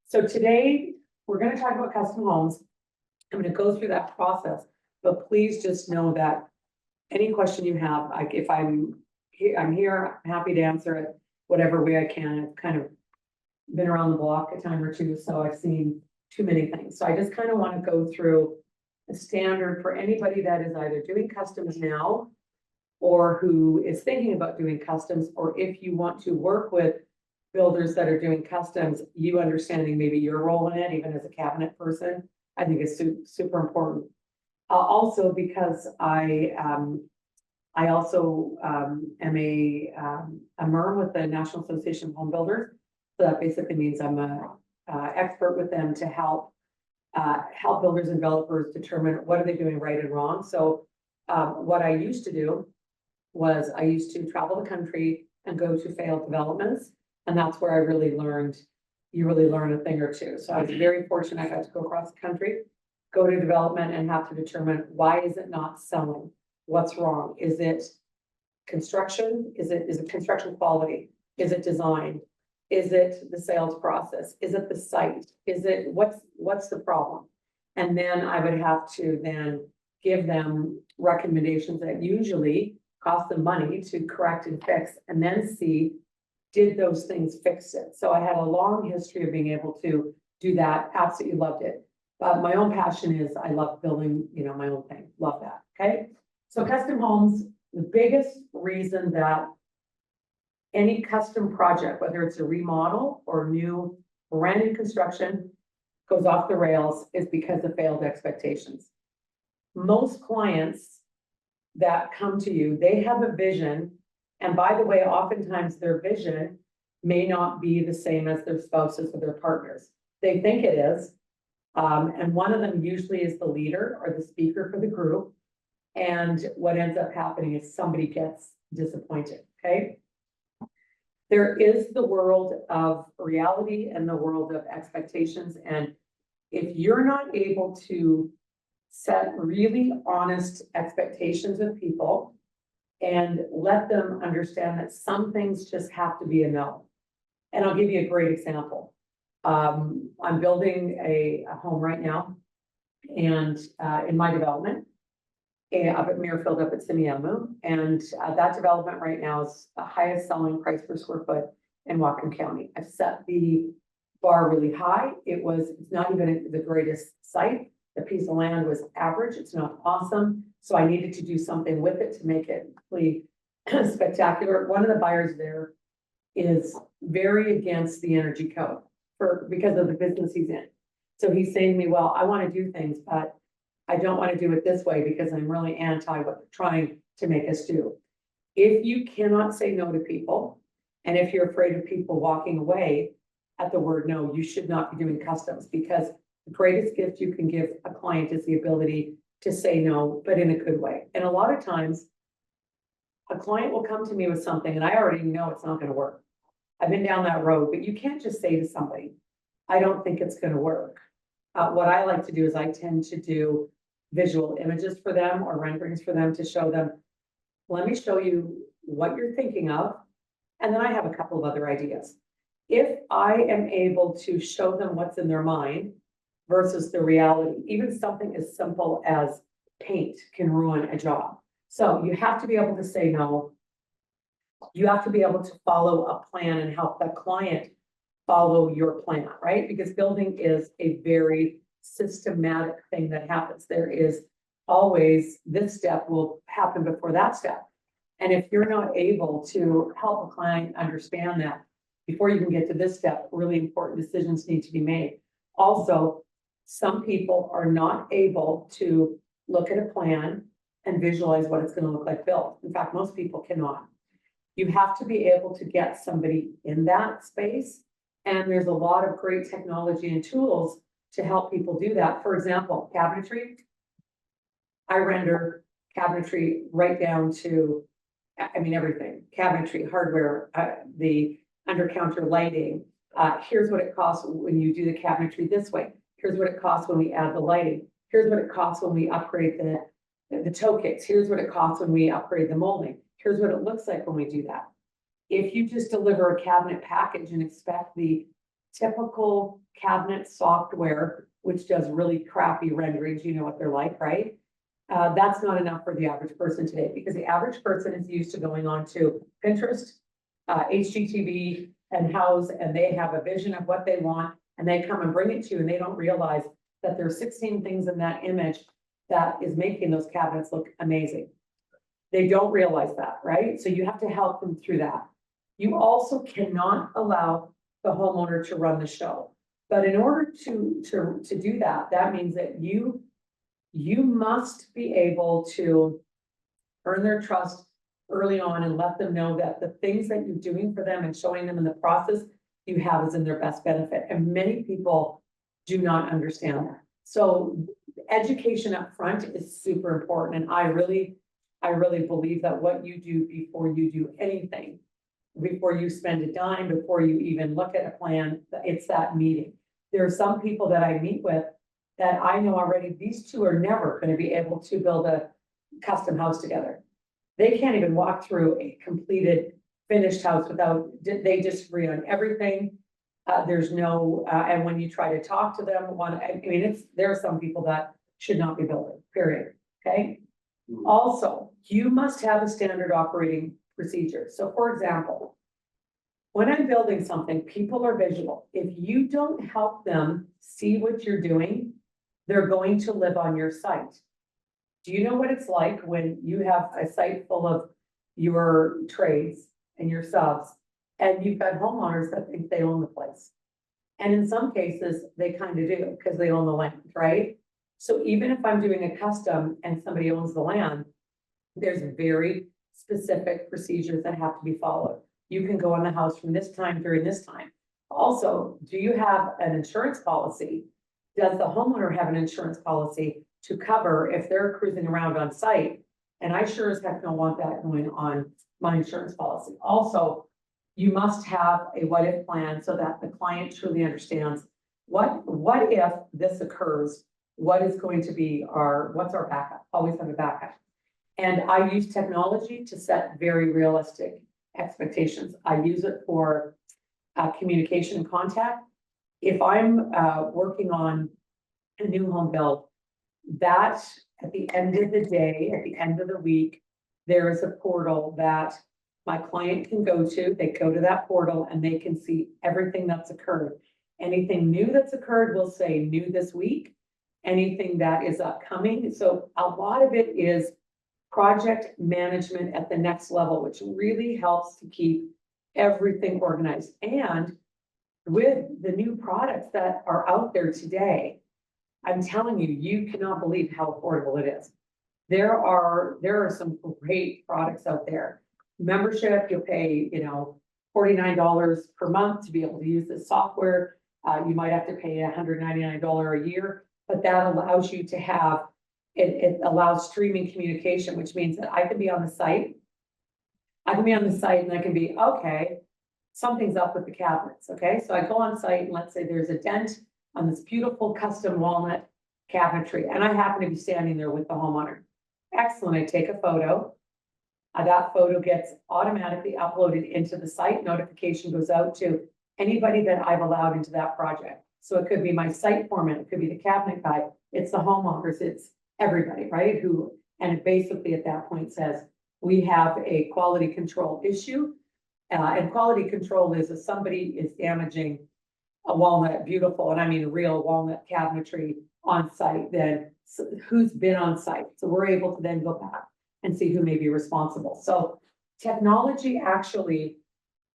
So today, we're gonna talk about custom homes. I'm gonna go through that process, but please just know that any question you have, like if I'm here, I'm happy to answer it whatever way I can. I've kind of been around the block a time or two, so I've seen too many things. So I just kind of want to go through a standard for anybody that is either doing customs now or who is thinking about doing customs, or if you want to work with builders that are doing customs, you understanding maybe your role in it, even as a cabinet person, I think is super important. Also because I also am a MERM with the National Association of Home Builders. So that basically means I'm a expert with them to help builders and developers determine what are they doing right and wrong. So what I used to do was I used to travel the country and go to failed developments. And that's where I really learned, you really learn a thing or two. So I was very fortunate. I got to go across the country, go to development and have to determine why is it not selling? What's wrong? Is it construction? Is it construction quality? Is it design? Is it the sales process? Is it the site? Is it, what's the problem? And then I would have to then give them recommendations that usually cost them money to correct and fix, and then see, did those things fix it? So I had a long history of being able to do that. Absolutely loved it. But my own passion is I love building, my own thing. Love that. Okay. So custom homes, the biggest reason that any custom project, whether it's a remodel or new brand new construction, goes off the rails is because of failed expectations. Most clients that come to you, they have a vision. And by the way, oftentimes their vision may not be the same as their spouses or their partners. They think it is. And one of them usually is the leader or the speaker for the group. And what ends up happening is somebody gets disappointed, okay? There is the world of reality and the world of expectations. And if you're not able to set really honest expectations with people and let them understand that some things just have to be a no. And I'll give you a great example. I'm building a home right now and in my development, up at Muirfield, up at Simiamu, and that development right now is the highest selling price per square foot in Whatcom County. I've set the bar really high. It's not even the greatest site. The piece of land was average. It's not awesome. So I needed to do something with it to make it really spectacular. One of the buyers there is very against the energy code because of the business he's in. So he's saying to me, well, I want to do things, but I don't want to do it this way because I'm really anti what they're trying to make us do. If you cannot say no to people, and if you're afraid of people walking away at the word no, you should not be doing customs, because the greatest gift you can give a client is the ability to say no, but in a good way. And a lot of times a client will come to me with something and I already know it's not going to work. I've been down that road, but you can't just say to somebody, I don't think it's going to work. What I like to do is I tend to do visual images for them or renderings for them to show them, let me show you what you're thinking of. And then I have a couple of other ideas. If I am able to show them what's in their mind versus the reality, even something as simple as paint can ruin a job. So you have to be able to say no. You have to be able to follow a plan and help the client follow your plan, right? Because building is a very systematic thing that happens. There is always, this step will happen before that step. And if you're not able to help a client understand that before you can get to this step, really important decisions need to be made. Also, some people are not able to look at a plan and visualize what it's going to look like built. In fact, most people cannot. You have to be able to get somebody in that space. And there's a lot of great technology and tools to help people do that. For example, cabinetry. I render cabinetry right down to, everything. Cabinetry, hardware, the under-counter lighting. Here's what it costs when you do the cabinetry this way. Here's what it costs when we add the lighting. Here's what it costs when we upgrade the toe kicks. Here's what it costs when we upgrade the molding. Here's what it looks like when we do that. If you just deliver a cabinet package and expect the typical cabinet software, which does really crappy renderings, you know what they're like, right? That's not enough for the average person today, because the average person is used to going on to Pinterest, HGTV and House, and they have a vision of what they want, and they come and bring it to you, and they don't realize that there's 16 things in that image that is making those cabinets look amazing. They don't realize that, right? So you have to help them through that. You also cannot allow the homeowner to run the show. But in order to do that, that means that you must be able to earn their trust early on and let them know that the things that you're doing for them and showing them in the process you have is in their best benefit. And many people do not understand that. So education up front is super important. And I really believe that what you do before you do anything, before you spend a dime, before you even look at a plan, it's that meeting. There are some people that I meet with that I know already, these two are never going to be able to build a custom house together. They can't even walk through a completed finished house without, they disagree on everything. There's no, and when you try to talk to them, there are some people that should not be building, period, okay? Also, you must have a standard operating procedure. So for example, when I'm building something, people are visual. If you don't help them see what you're doing, they're going to live on your site. Do you know what it's like when you have a site full of your trades and your subs, and you've got homeowners that think they own the place? And in some cases, they kind of do, because they own the land, right? So even if I'm doing a custom and somebody owns the land, there's very specific procedures that have to be followed. You can go on the house from this time during this time. Also, do you have an insurance policy? Does the homeowner have an insurance policy to cover if they're cruising around on site? And I sure as heck don't want that going on my insurance policy. Also, you must have a what if plan so that the client truly understands what if this occurs, what is going to be what's our backup? Always have a backup. And I use technology to set very realistic expectations. I use it for communication and contact. If I'm working on a new home build, that at the end of the day, at the end of the week, there is a portal that my client can go to. They go to that portal and they can see everything that's occurred. Anything new that's occurred will say new this week, anything that is upcoming. So a lot of it is project management at the next level, which really helps to keep everything organized. And with the new products that are out there today, I'm telling you, you cannot believe how affordable it is. There are some great products out there. Membership, you'll pay, $49 per month to be able to use this software. You might have to pay $199 a year, but that allows you to have, it allows streaming communication, which means that I can be on the site. I can be on the site and I can be, okay, something's up with the cabinets, okay? So I go on site and let's say there's a dent on this beautiful custom walnut cabinetry, and I happen to be standing there with the homeowner. Excellent, I take a photo. That photo gets automatically uploaded into the site. Notification goes out to anybody that I've allowed into that project. So it could be my site foreman, it could be the cabinet guy, it's the homeowners, it's everybody, right? And it basically at that point says, we have a quality control issue. And quality control is if somebody is damaging a walnut, beautiful, and I mean real walnut cabinetry on site, then who's been on site? So we're able to then go back and see who may be responsible. So technology actually,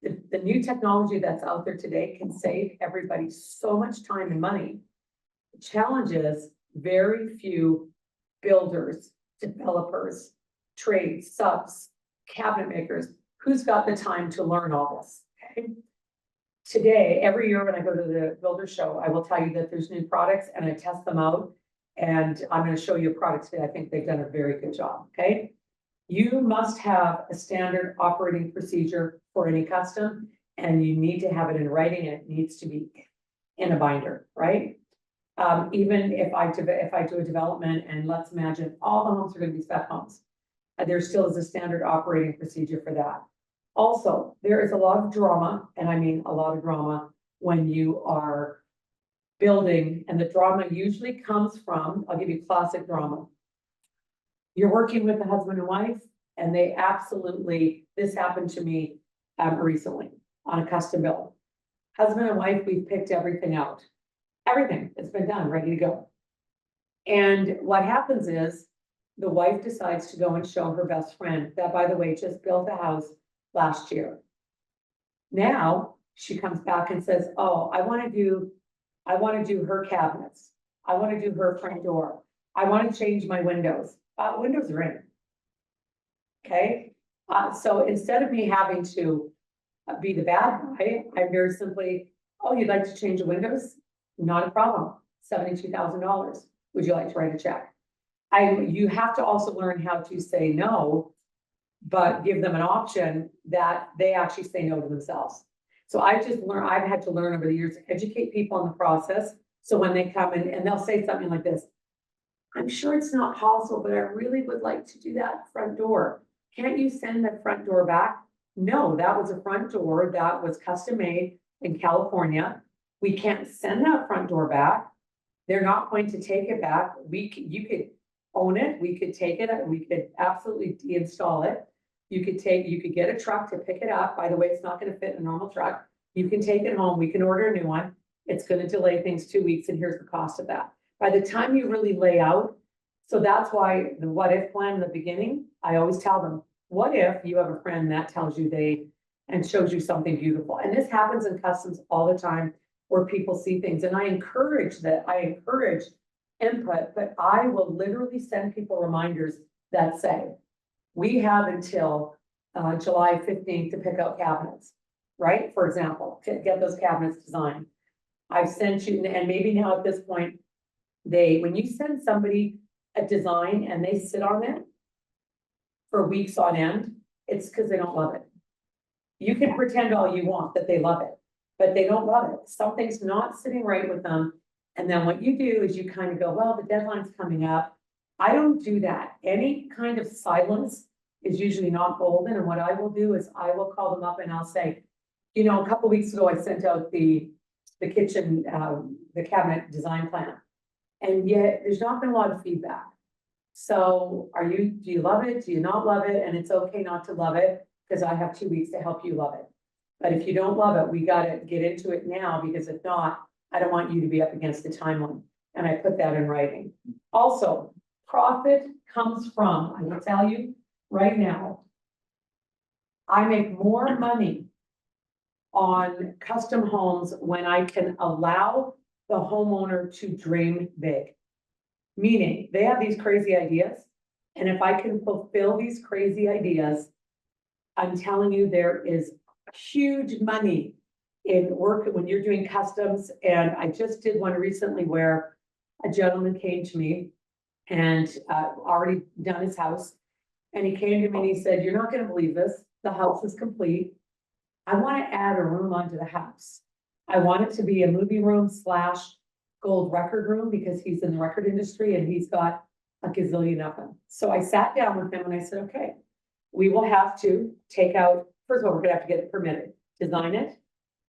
the new technology that's out there today can save everybody so much time and money. The challenge is very few builders, developers, trades, subs, cabinet makers, who's got the time to learn all this, okay? Today, every year when I go to the builder show, I will tell you that there's new products and I test them out. And I'm going to show you a product today. I think they've done a very good job, okay? You must have a standard operating procedure for any custom, and you need to have it in writing, and it needs to be in a binder, right? Even if I do a development, and let's imagine all the homes are going to be spec homes, there still is a standard operating procedure for that. Also, there is a lot of drama, and I mean a lot of drama, when you are building, and the drama usually comes from, I'll give you classic drama. You're working with a husband and wife, and they absolutely, this happened to me recently on a custom build. Husband and wife, we've picked everything out. Everything, it's been done, ready to go. And what happens is the wife decides to go and show her best friend that, by the way, just built a house last year. Now she comes back and says, oh, I want to do her cabinets. I want to do her front door. I want to change my windows. Windows are in. Okay. So instead of me having to be the bad guy, I very simply, oh, you'd like to change the windows? Not a problem. $72,000. Would you like to write a check? You have to also learn how to say no, but give them an option that they actually say no to themselves. So I've had to learn over the years to educate people on the process. So when they come in and they'll say something like this, I'm sure it's not possible, but I really would like to do that front door. Can't you send the front door back? No, that was a front door that was custom made in California. We can't send that front door back. They're not going to take it back. You could own it. We could take it. We could absolutely deinstall it. You could get a truck to pick it up. By the way, it's not going to fit in a normal truck. You can take it home. We can order a new one. It's going to delay things 2 weeks, and here's the cost of that. By the time you really lay out, so that's why the what if plan in the beginning, I always tell them, what if you have a friend that tells you and shows you something beautiful? And this happens in customs all the time where people see things, and I encourage input, but I will literally send people reminders that say, we have until July 15th to pick out cabinets, right? For example, to get those cabinets designed. I've sent you, and maybe now at this point, when you send somebody a design and they sit on it for weeks on end, it's because they don't love it. You can pretend all you want that they love it, but they don't love it. Something's not sitting right with them. And then what you do is you kind of go, well, the deadline's coming up. I don't do that. Any kind of silence is usually not golden. And what I will do is I will call them up and I'll say, you know, a couple of weeks ago, I sent out the kitchen, the cabinet design plan. And yet there's not been a lot of feedback. So do you love it? Do you not love it? And it's okay not to love it because I have 2 weeks to help you love it. But if you don't love it, we got to get into it now, because if not, I don't want you to be up against the timeline. And I put that in writing. Also, profit comes from, I will tell you right now, I make more money on custom homes when I can allow the homeowner to dream big. Meaning they have these crazy ideas. And if I can fulfill these crazy ideas, I'm telling you, there is huge money in work when you're doing customs. And I just did one recently where a gentleman came to me and already done his house. And he came to me and he said, you're not going to believe this. The house is complete. I want to add a room onto the house. I want it to be a movie room / gold record room, because he's in the record industry and he's got a gazillion of them. So I sat down with him and I said, okay, we will have to take out, first of all, we're gonna have to get it permitted, design it,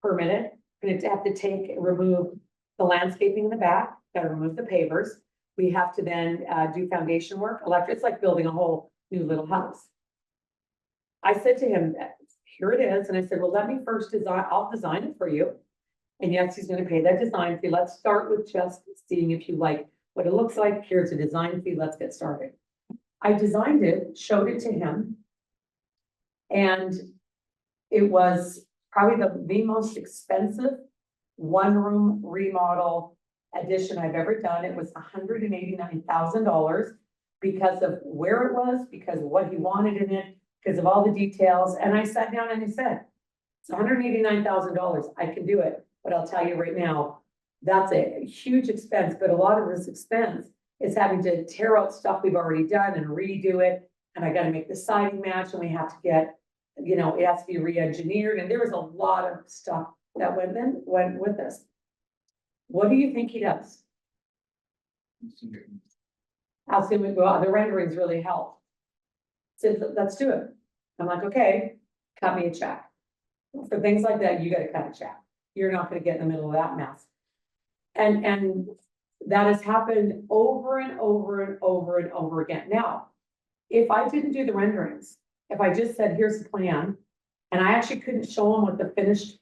permit it. We're gonna have to remove the landscaping in the back, gotta remove the pavers. We have to then do foundation work, electric. It's like building a whole new little house. I said to him, here it is. And I said, well, let me first design, I'll design it for you. And yes, he's going to pay that design fee. Let's start with just seeing if you like what it looks like. Here's a design fee. Let's get started. I designed it, showed it to him. And it was probably the most expensive one-room remodel addition I've ever done. It was $189,000 because of where it was, because of what he wanted in it, because of all the details. And I sat down and I said, it's $189,000. I can do it. But I'll tell you right now, that's a huge expense. But a lot of this expense is having to tear out stuff we've already done and redo it. And I got to make the siding match, and we have to get, you know, it has to be re-engineered. And there was a lot of stuff that went with this. What do you think he does? How soon we go out? The renderings really help. So let's do it. I'm like, okay, cut me a check. For things like that, you got to cut a check. you're not gonna get in the middle of that mess. And that has happened over and over and over and over again. Now, if I didn't do the renderings, if I just said, here's the plan, and I actually couldn't show them what the finished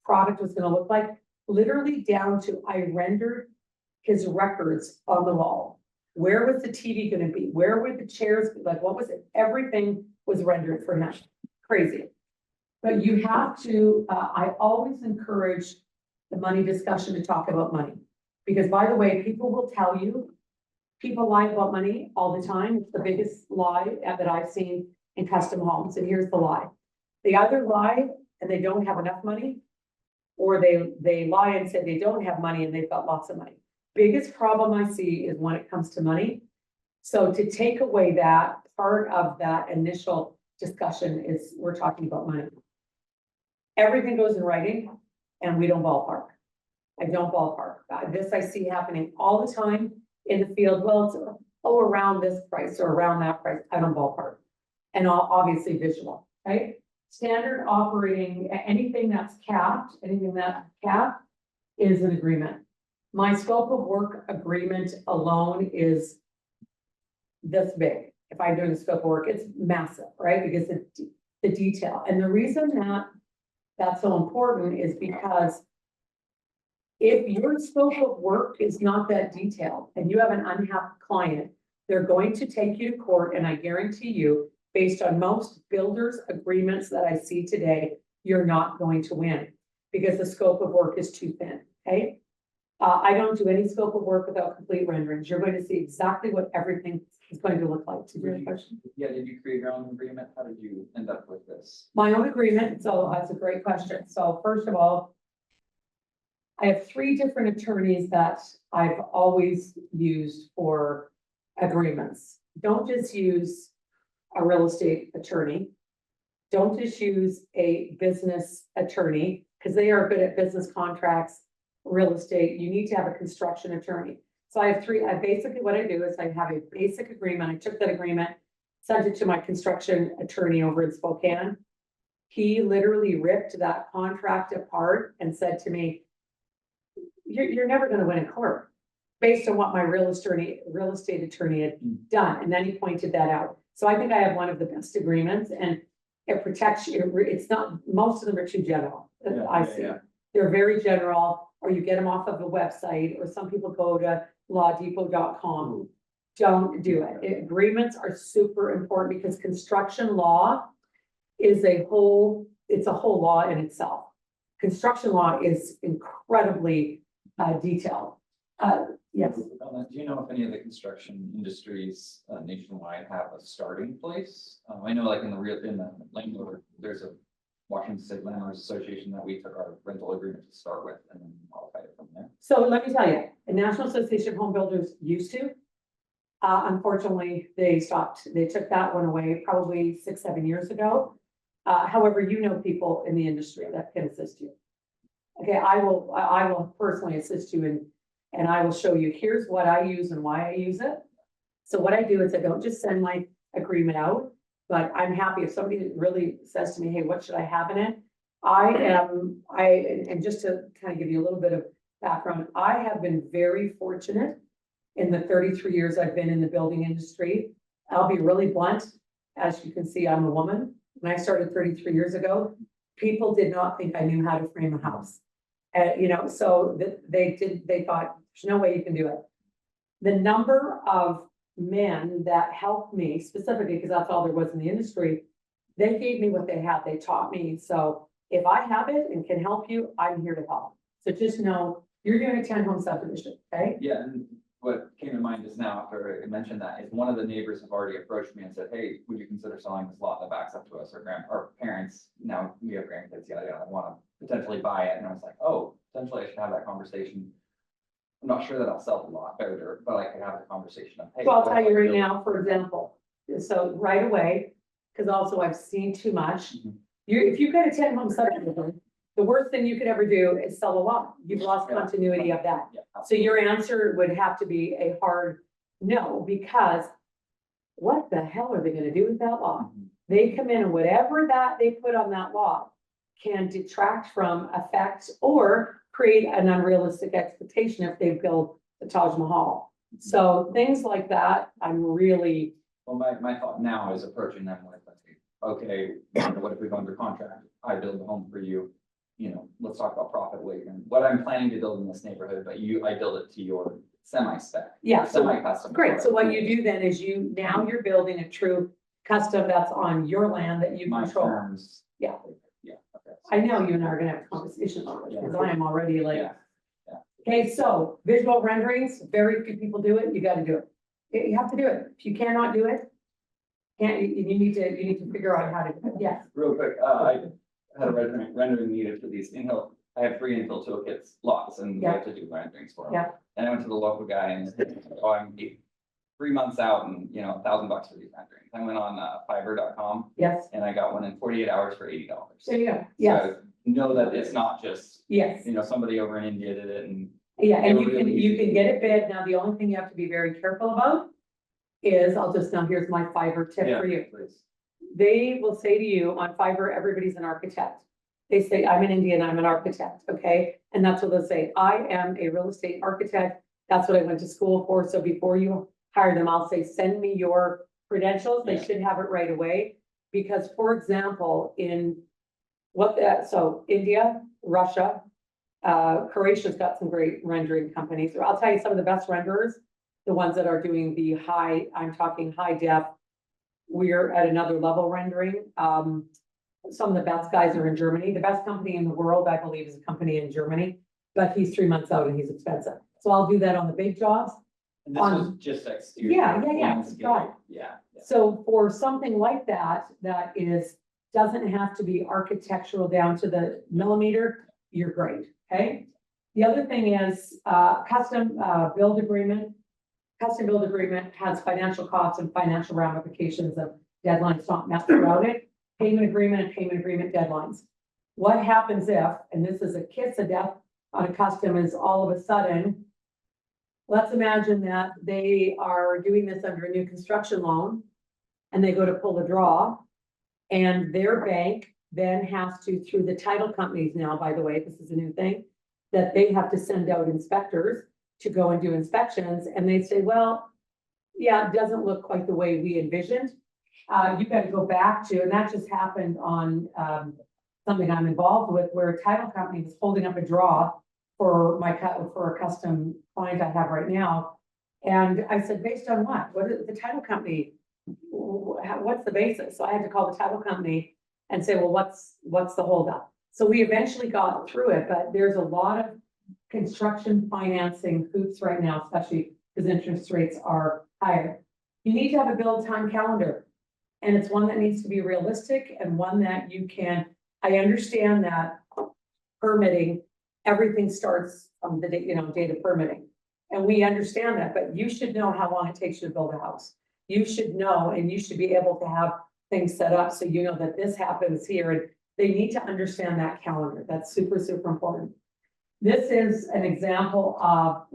product was gonna look like, literally down to I rendered his records on the wall. Where was the TV gonna be? Where were the chairs? Like, what was it? Everything was rendered for him. Crazy. But you have to, I always encourage the money discussion to talk about money. Because by the way, people will tell you, people lie about money all the time. It's the biggest lie that I've seen in custom homes. And here's the lie. They either lie and they don't have enough money, or they lie and say they don't have money and they've got lots of money. Biggest problem I see is when it comes to money. So to take away that, part of that initial discussion is we're talking about money. Everything goes in writing and we don't ballpark. I don't ballpark. This I see happening all the time in the field. Well, it's around this price or around that price. I don't ballpark. And obviously visual, right? Standard operating, anything that's capped is an agreement. My scope of work agreement alone is this big. If I'm doing a scope of work, it's massive, right? Because the detail. And the reason that that's so important is because if your scope of work is not that detailed and you have an unhappy client, they're going to take you to court. And I guarantee you, based on most builders' agreements that I see today, you're not going to win because the scope of work is too thin, okay? I don't do any scope of work without complete renderings. You're going to see exactly what everything is going to look like. To your question. Yeah, did you create your own agreement? How did you end up with this? My own agreement, so that's a great question. So first of all, I have 3 different attorneys that I've always used for agreements. Don't just use a real estate attorney. Don't just use a business attorney because they are good at business contracts, real estate. You need to have a construction attorney. So I have 3. Basically what I do is I have a basic agreement. I took that agreement, sent it to my construction attorney over in Spokane. He literally ripped that contract apart and said to me, you're never going to win in court based on what my real estate attorney had done. And then he pointed that out. So I think I have one of the best agreements and it protects you. It's not, most of them are too general. I see. They're very general, or you get them off of a website, or some people go to lawdepot.com. Don't do it. Agreements are super important because construction law is it's a whole law in itself. Construction law is incredibly detailed. Yes. Do you know if any of the construction industries nationwide have a starting place? I know like in the landlord, there's a Washington State Landlords Association that we took our rental agreement to start with and then modified it from there. So let me tell you, the National Association of Home Builders used to. Unfortunately, they stopped. They took that one away probably 6-7 years ago. However, you know people in the industry that can assist you. Okay, I will personally assist you and I will show you, here's what I use and why I use it. So what I do is I don't just send my agreement out, but I'm happy if somebody really says to me, hey, what should I have in it? And just to kind of give you a little bit of background, I have been very fortunate in the 33 years I've been in the building industry. I'll be really blunt. As you can see, I'm a woman. When I started 33 years ago, people did not think I knew how to frame a house. So they thought, there's no way you can do it. The number of men that helped me specifically, because that's all there was in the industry, they gave me what they had, they taught me. So if I have it and can help you, I'm here to help. So just know you're doing a 10-home subdivision, okay? Yeah, and what came to mind just now after I mentioned that is one of the neighbors have already approached me and said, hey, would you consider selling this lot that backs up to us? Our parents, now we have grandkids, yada, yada, want to potentially buy it. And I was like, oh, potentially I should have that conversation. I'm not sure that I'll sell the lot better, but I could have a conversation of, hey. So I'll tell you right now, for example, so right away, because also I've seen too much. If you get a 10-home subdivision, the worst thing you could ever do is sell a lot. You've lost continuity of that. So your answer would have to be a hard no, because what the hell are they going to do with that lot? They come in and whatever that they put on that lot can detract from, affect, or create an unrealistic expectation if they build the Taj Mahal. So things like that, I'm really, Well, my thought now is approaching them with, like, okay, what if we go under contract? I build a home for you, let's talk about profit weighting. What I'm planning to build in this neighborhood, but I build it to your semi-spec. yeah, so Semi-custom. great. So what you do then is now you're building a true custom that's on your land that you My control. terms. Yeah. Yeah, okay. I know you and I are gonna have a conversation on it, because I am already like, Yeah. okay, so visual renderings, very few people do it, you gotta do it. You have to do it. If you cannot do it, you need to figure out how to do it. Yes. Real quick, I had a rendering needed for these infill. I have 3 infill toolkits lots and we have to do renderings for them. Yeah. And I went to the local guy and said, oh, I'm 3 months out and, $1,000 for these renderings. I went on fiverr.com Yes. and I got one in 48 hours for $80. There you go. Yes. So know that it's not just, Yes. somebody over in India did it and. Yeah, and They you were can, really you easy. can get it bid. Now, the only thing you have to be very careful about is, here's my Fiverr tip Yeah, for you. please. They will say to you on Fiverr, everybody's an architect. They say, I'm an Indian, I'm an architect, okay? And that's what they'll say. I am a real estate architect. That's what I went to school for. So before you hire them, I'll say, send me your credentials. They Yeah. should have it right away. Because, for example, so India, Russia, Croatia's got some great rendering companies. Or I'll tell you some of the best renderers, the ones that are doing I'm talking high def. We're at another level rendering. Some of the best guys are in Germany. The best company in the world, I believe, is a company in Germany, but he's 3 months out and he's expensive. So I'll do that on the big jobs. And this was just exterior. Yeah. landscape. Got it. Yeah. So for something like that, doesn't have to be architectural down to the millimeter, you're great, okay? The other thing is, custom build agreement. Custom build agreement has financial costs and financial ramifications of deadlines not met throughout it. Payment agreement and payment agreement deadlines. What happens if, and this is a kiss of death on a custom, is all of a sudden, let's imagine that they are doing this under a new construction loan and they go to pull a draw and their bank then has to, through the title companies now, by the way, this is a new thing, that they have to send out inspectors to go and do inspections. And they say, well, yeah, it doesn't look quite the way we envisioned. You got to go back to, and that just happened on something I'm involved with, where a title company was holding up a draw for a custom client I have right now. And I said, based on what? What is the title company? What's the basis? So I had to call the title company and say, well, what's the holdup? So we eventually got through it, but there's a lot of construction financing hoops right now, especially because interest rates are higher. You need to have a build time calendar. And it's one that needs to be realistic and one that you can, I understand that permitting, everything starts from the date of permitting. And we understand that, but you should know how long it takes you to build a house. You should know, and you should be able to have things set up so you know that this happens here. And they need to understand that calendar. That's super, super important. This is an example of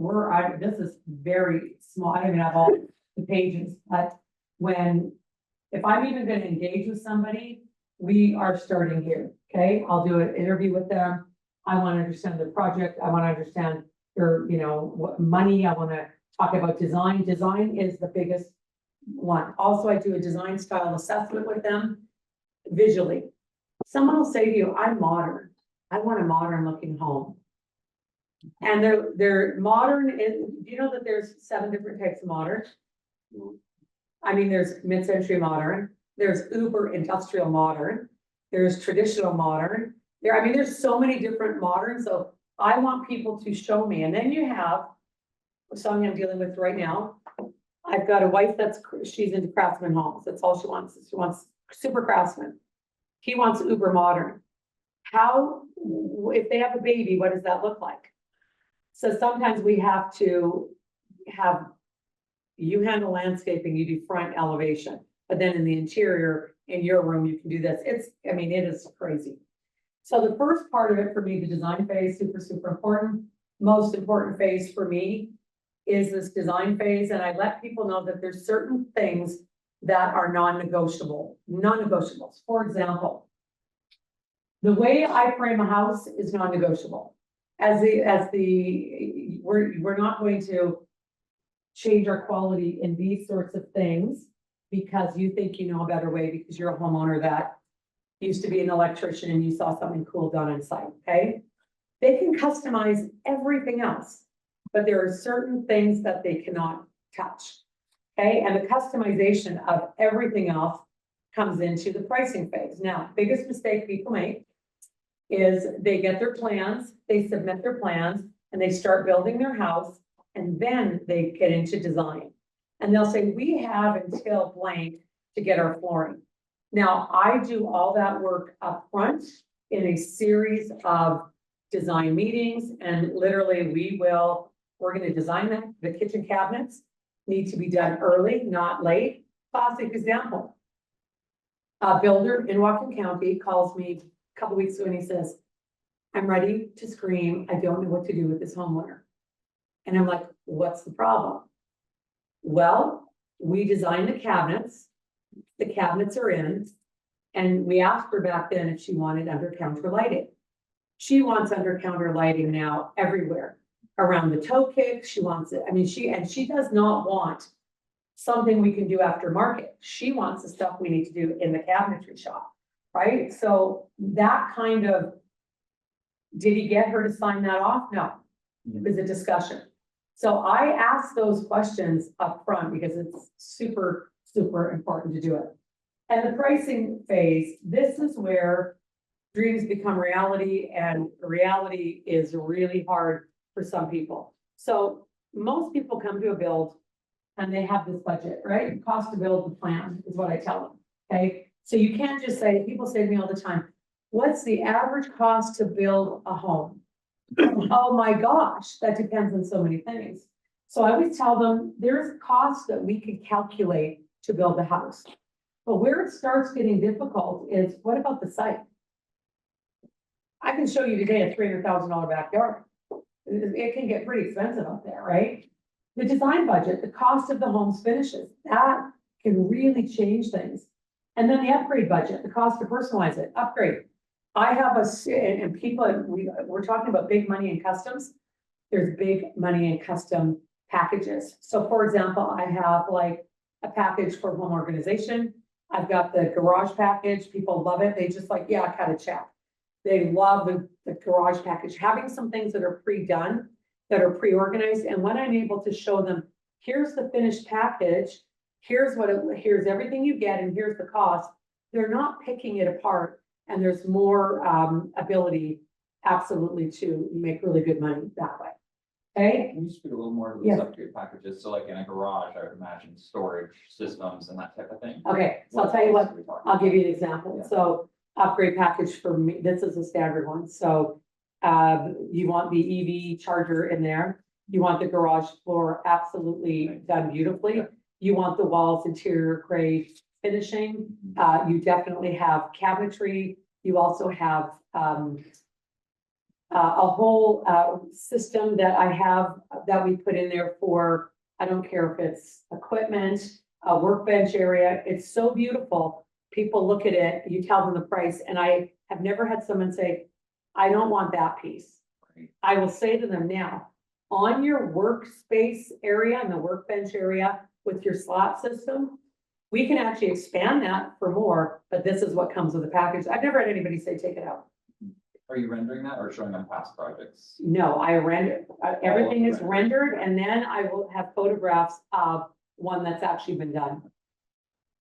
this is very small. I don't even have all the pages, but if I'm even going to engage with somebody, we are starting here. Okay. I'll do an interview with them. I want to understand the project. I want to understand their, what money. I want to talk about design. Design is the biggest one. Also, I do a design style assessment with them visually. Someone will say to you, I'm modern. I want a modern looking home. And they're modern. Do you know that there's 7 different types of modern? I mean, there's mid-century modern, there's uber industrial modern, there's traditional modern. There's so many different moderns. So I want people to show me. And then you have something I'm dealing with right now. I've got a wife she's into craftsman homes. That's all she wants. She wants super craftsman. He wants uber modern. If they have a baby, what does that look like? So sometimes we have to you handle landscaping, you do front elevation, but then in the interior, in your room, you can do this. It is crazy. So the first part of it for me, the design phase, super, super important. Most important phase for me is this design phase. And I let people know that there's certain things that are non-negotiables. For example, The way I frame a house is non-negotiable. We're not going to change our quality in these sorts of things because you think you know a better way because you're a homeowner that used to be an electrician and you saw something cool done on site, okay? They can customize everything else, but there are certain things that they cannot touch, okay? And the customization of everything else comes into the pricing phase. Now, biggest mistake people make is they get their plans, they submit their plans, and they start building their house, and then they get into design. And they'll say, we have until blank to get our flooring. Now, I do all that work up front in a series of design meetings, and literally we're gonna design the kitchen cabinets need to be done early, not late. Classic example. A builder in Whatcom County calls me a couple weeks ago and he says, I'm ready to scream. I don't know what to do with this homeowner. And I'm like, what's the problem? Well, we designed the cabinets are in, and we asked her back then if she wanted under counter lighting. She wants under counter lighting now everywhere around the toe kick. She wants it. I mean, she does not want something we can do aftermarket. She wants the stuff we need to do in the cabinetry shop, right? So that kind of, did he get her to sign that off? No, it was a discussion. So I asked those questions up front because it's super, super important to do it. And the pricing phase, this is where dreams become reality, and reality is really hard for some people. So most people come to a build and they have this budget, right? Cost to build the plan is what I tell them, okay? So you can't just say, people say to me all the time, what's the average cost to build a home? Oh my gosh, that depends on so many things. So I always tell them there's costs that we could calculate to build a house. But where it starts getting difficult is, what about the site? I can show you today a $300,000 backyard. It can get pretty expensive up there, right? The design budget, the cost of the home's finishes, that can really change things. And then the upgrade budget, the cost to personalize it, upgrade. I have and people, we're talking about big money in customs. There's big money in custom packages. So for example, I have like a package for home organization. I've got the garage package. People love it. They just like, yeah, cut a check. They love the garage package, having some things that are pre-done, that are pre-organized. And when I'm able to show them, here's the finished package, here's everything you get, and here's the cost. They're not picking it apart, and there's more ability absolutely to make really good money that way. Okay. Can you speak a little more to Yeah. those upgrade packages? So like in a garage, I would imagine storage systems and that type of thing. Okay, so I'll tell you what, else are we talking I'll about? give you an example. Yeah. So upgrade package for me, this is a standard one. So you want the EV charger in there. You want the garage floor absolutely done beautifully. You want the walls interior grade finishing. You definitely have cabinetry. You also have a whole system that I have that we put in there for, I don't care if it's equipment, a workbench area. It's so beautiful. People look at it, you tell them the price, and I have never had someone say, I don't want that piece. Right. I will say to them now, on your workspace area and the workbench area with your slot system, we can actually expand that for more, but this is what comes with the package. I've never had anybody say, take it out. Are you rendering that or showing them past projects? No, I render, everything is rendered, and then I will have photographs of one that's actually been done.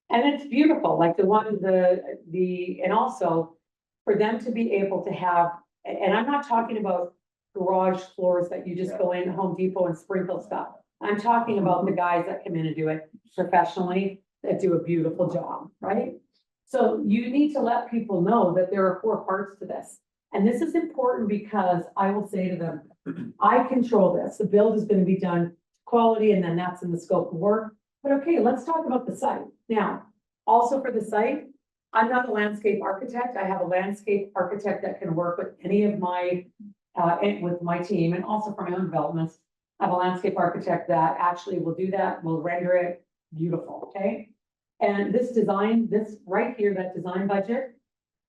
And it's beautiful, like the one, and also for them to be able to have, and I'm not talking about garage floors that you just go in Home Depot and sprinkle stuff. I'm talking about the guys that come in and do it professionally, that do a beautiful job, right? So you need to let people know that there are 4 parts to this. And this is important because I will say to them, I control this. The build is going to be done quality, and then that's in the scope of work. But okay, let's talk about the site. Now, also for the site, I'm not a landscape architect. I have a landscape architect that can work with any of my, with my team, and also for my own developments. I have a landscape architect that actually will do that, will render it beautiful, okay? And this design, this right here, that design budget,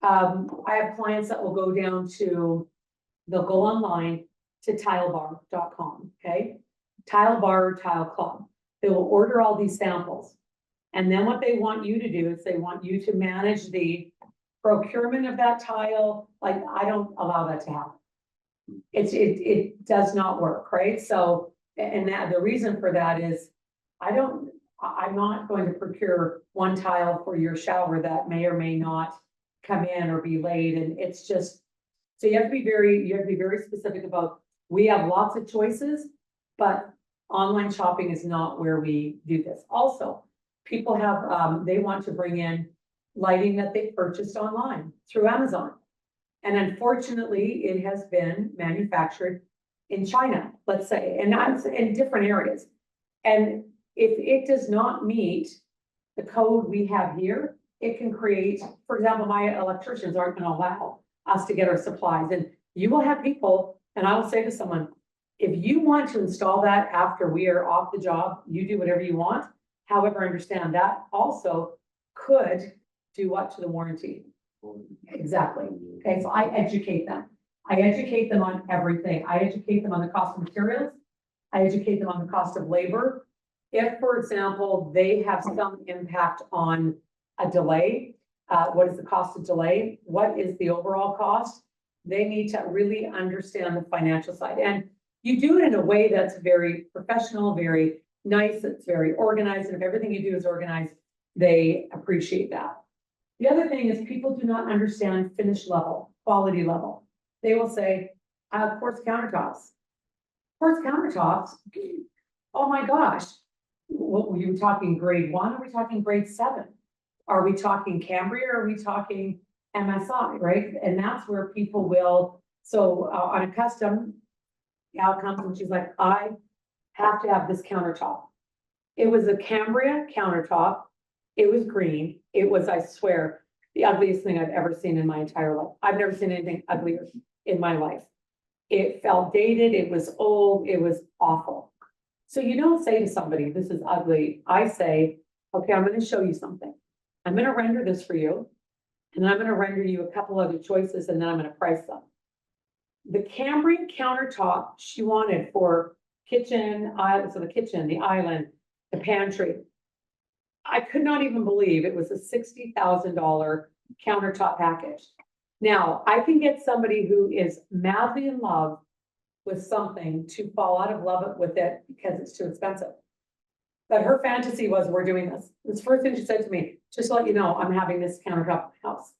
I have clients that will go down to, they'll go online to tilebar.com, okay? Tile bar or tile club. They will order all these samples. And then what they want you to do is they want you to manage the procurement of that tile. Like, I don't allow that to happen. It does not work, right? So, and that the reason for that is I'm not going to procure one tile for your shower that may or may not come in or be laid. And it's just, so you have to be very specific about, we have lots of choices, but online shopping is not where we do this. Also, people have, they want to bring in lighting that they purchased online through Amazon. And unfortunately, it has been manufactured in China, let's say, and that's in different areas. And if it does not meet the code we have here, it can create, for example, my electricians aren't going to allow us to get our supplies. And you will have people, and I will say to someone, if you want to install that after we are off the job, you do whatever you want. However, understand that also could do what to the warranty. Exactly. Okay, so I educate them. I educate them on everything. I educate them on the cost of materials. I educate them on the cost of labor. If, for example, they have some impact on a delay, what is the cost of delay? What is the overall cost? They need to really understand the financial side. And you do it in a way that's very professional, very nice, it's very organized. And if everything you do is organized, they appreciate that. The other thing is people do not understand finish level, quality level. They will say, quartz countertops. Quartz countertops, oh my gosh. What were you talking, grade 1? Are we talking grade 7? Are we talking Cambria? Or are we talking MSI, right? And that's where people will, so on a custom, Al comes and she's like, I have to have this countertop. It was a Cambria countertop. It was green. It was, I swear, the ugliest thing I've ever seen in my entire life. I've never seen anything uglier in my life. It felt dated. It was old. It was awful. So you don't say to somebody, this is ugly. I say, okay, I'm going to show you something. I'm going to render this for you. And then I'm going to render you a couple other choices and then I'm going to price them. The Cambrian countertop she wanted for kitchen, so the kitchen, the island, the pantry. I could not even believe it was a $60,000 countertop package. Now, I can get somebody who is madly in love with something to fall out of love with it because it's too expensive. But her fantasy was, we're doing this. This first thing she said to me, just to let you know, I'm having this countertop in my house.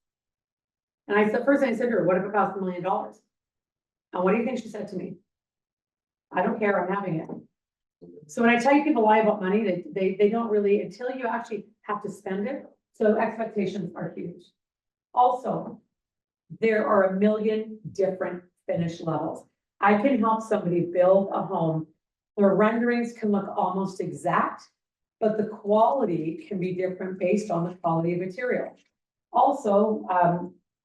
And I said, first thing I said to her, what if it costs $1 million? And what do you think she said to me? I don't care, I'm having it. So when I tell you people lie about money, they don't really, until you actually have to spend it. So expectations are huge. Also, there are a million different finish levels. I can help somebody build a home. Their renderings can look almost exact, but the quality can be different based on the quality of material. Also,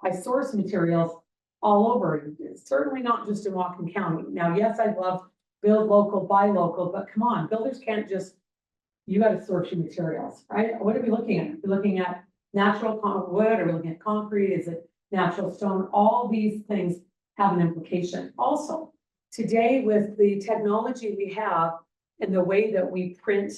I source materials all over. It's certainly not just in Whatcom County. Now, yes, I love build local, buy local, but come on, builders can't just, you got to source your materials, right? What are we looking at? We're looking at natural wood, are we looking at concrete? Is it natural stone? All these things have an implication. Also, today with the technology we have and the way that we print,